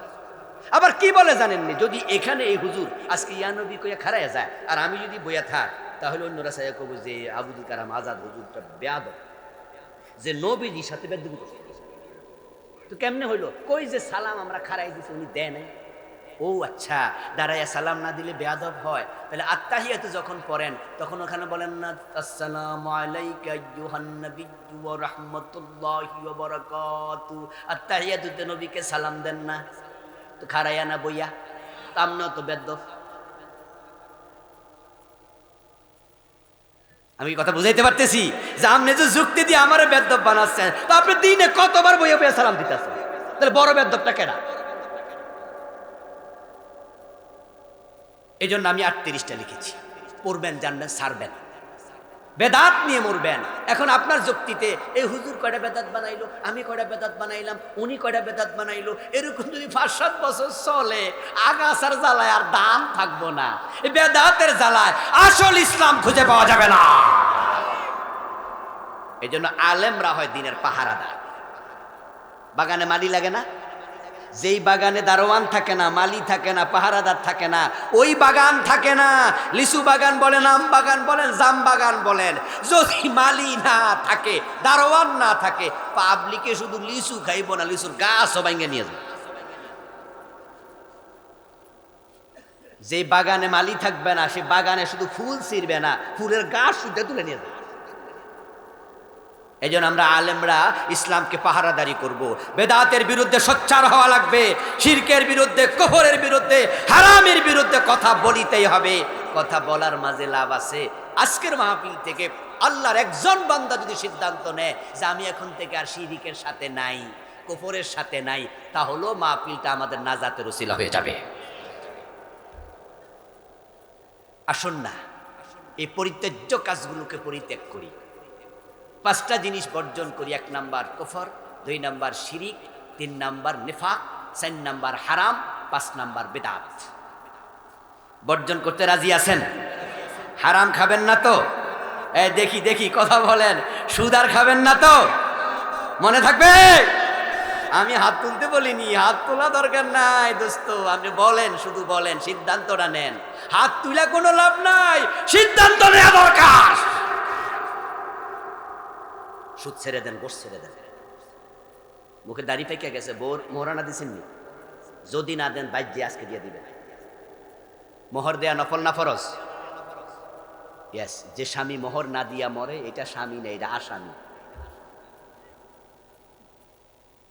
[SPEAKER 1] আবার কি বলে জানেননি, যদি এখানে এই হুজুর আজকে ইয়া নবী কইয়া খাড়াইয়া যায়, আর আমি যদি বইয়া থাক, তাহলে অন্যরা সাইয়া কব যে আবুল কালাম আজাদ হুজুরটা বেয়াদব, যে নবীজির সাথে বেদবি করছে। তো কেমনে হইলো? কই যে সালাম আমরা খাড়াই দিছি, উনি দেয় নাই। ও আচ্ছা, দাঁড়াইয়া সালাম না দিলে বেয়াদব হয়? তাহলে আত্তাহিয়াতু যখন পড়েন তখন ওখানে বলেন না আসসালামু আলাইকা আইয়ুহান নাবিয়্যু ওয়া রাহমাতুল্লাহি ওয়া বারাকাতুহু? আত্তাহিয়াতুতে নবীকে সালাম দেন না? তো খাড়াইয়া না বইয়া? আমরাও তো বেয়াদব। আমি কথা বুঝাইতে পারতেছি যে আপনি যে যুক্তি দিয়ে আমারে বেয়াদব বানাচ্ছেন, তো আপনি দিনে কতবার বইয়া বইয়া সালাম দিতেছেন? তাহলে বড় বেয়াদবটা কেডা? এই জন্য আমি 38টা লিখেছি। পড়বেন, জানবেন, ছাড়বেন, বেদাত নিয়ে মরবেন। এখন আপনার যুক্তিতে এই হুজুর কয়টা বেদাত বানাইলো, আমি কয়টা বেদাত বানাইলাম, উনি কয়টা বেদাত বানাইলো, এরকম যদি 5-7 বছর চলে, আগাছার জ্বালায় আর দাম থাকবো না। এই বেদাতের জ্বালায় আসল ইসলাম খুঁজে পাওয়া যাবে না। এই জন্য আলেমরা হয় দিনের পাহারাদার। বাগানে মালি লাগে না? যেই বাগানে দারোয়ান থাকে না, মালি থাকে না, পাহারাদার থাকে না, ওই বাগান থাকে না। লিচু বাগান বলেন, আম বাগান বলেন, জাম বাগান বলেন, যদি মালি না থাকে, দারোয়ান না থাকে, পাবলিকে শুধু লিচু খাইব না, লিচুর গাছও ভাঙে নিয়ে যাবে। যে বাগানে মালি থাকবে না, সে বাগানে শুধু ফুল ছিঁড়বে না, ফুলের গাছ শুদ্ধ তুলে নিয়ে যাবে। এই জন্য আমরা আলেমরা ইসলামকে পাহারাদারি করব। বেদাতের বিরুদ্ধে সোচ্চার হওয়া লাগবে, শিরকের বিরুদ্ধে, কুফরের বিরুদ্ধে, হারামের বিরুদ্ধে কথা বলিতেই হবে। কথা বলার মাঝে লাভ আছে। আজকের মাহফিল থেকে আল্লাহর একজন বান্দা যদি সিদ্ধান্ত নেয় যে আমি এখন থেকে আর শিরকের সাথে নাই, কুফরের সাথে নাই, তাহলে মাহফিলটা আমাদের নাজাতের ওসিলা হয়ে যাবে। আসুন না এই পরিত্যাজ্য কাজগুলোকে পরিত্যাগ করি। 5টা জিনিস বর্জন করি। 1 নাম্বার কুফর, 2 নাম্বার শিরিক, 3 নাম্বার নিফাক, 4 নাম্বার হারাম, 5 নাম্বার বিদআত। বর্জন করতে রাজি আছেন? হারাম খাবেন না তো? দেখি দেখি কথা বলেন। সুদ আর খাবেন না তো? মনে থাকবে? আমি হাত তুলতে বলিনি, হাত তোলা দরকার নাই দোস্ত। আপনি বলেন, শুধু বলেন, সিদ্ধান্তটা নেন। হাত তুলে কোনো লাভ নাই, সিদ্ধান্ত নেওয়া দরকার। সুদ ছেড়ে দেন, গোশ ছেড়ে দেন। মুখে দাড়ি পেকে গেছে, মোহরানা দিছেননি? যদি না দেন বাইর দিয়ে আজকে দিয়ে দিবেন। মোহর দেয়া নফল না ফরজ? ইয়েস। যে স্বামী মোহর না দিয়া মরে, এটা স্বামী নেই, এটা আসামি।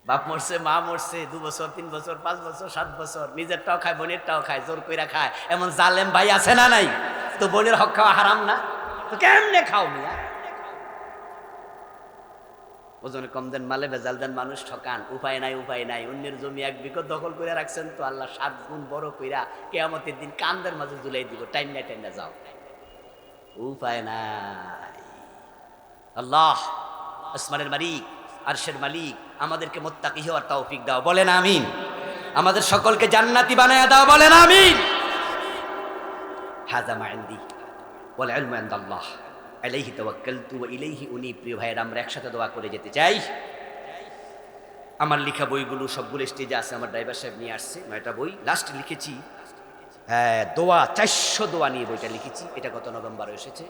[SPEAKER 1] বাপ মরছে, মা মরছে, 2 বছর, 3 বছর, 5 বছর, 7 বছর, নিজেরটাও খায়, বোনেরটাও খায়, জোর কইরা খায়। এমন জালেম ভাই আছে না নাই? তো বোনের হক খাওয়া হারাম না? তো কেমনে খাও মিয়া? ওজনে কম দেন, মালে ভেজাল দেন, মানুষ ঠকান। উপায় নাই, উপায় নাই। অন্যের জমি 1 বিঘত দখল করে রাখছেন তো আল্লাহ 7 গুণ বড় কইরা কিয়ামতের দিন কান্দের মাঝে ঝুলাই দিব। টাইম না যাও, উপায় নাই। আল্লাহ আসমানের মালিক, আরশের মালিক, আমাদেরকে মুত্তাকি হওয়ার তৌফিক দাও, বলেন আমিন। আমাদের সকলকে জান্নাতি বানায়া দাও, বলেন আমিন। হাযা মা ইনদি ওয়াল ইলমু ইনদাল্লাহ আলাইহি তাওয়াক্কালতু ওয়া ইলাইহি উনীব। প্রিয় ভাইয়েরা, আমরা একসাথে দোয়া করে যেতে চাই। আমার লেখা বইগুলো সবগুলো স্টেজে আছে, আমার ড্রাইভার সাহেব নিয়ে আসছে 9টা বই। লাস্ট লিখেছি দোয়া, 400 দোয়া নিয়ে বইটা লিখেছি। এটা গত নভেম্বরে এসেছে।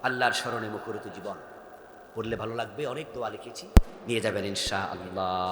[SPEAKER 1] আল্লাহর স্মরণে মুখরিত জীবন, পড়লে ভালো লাগবে। অনেক দোয়া লিখেছি, নিয়ে যাবেন ইনশাআল্লাহ।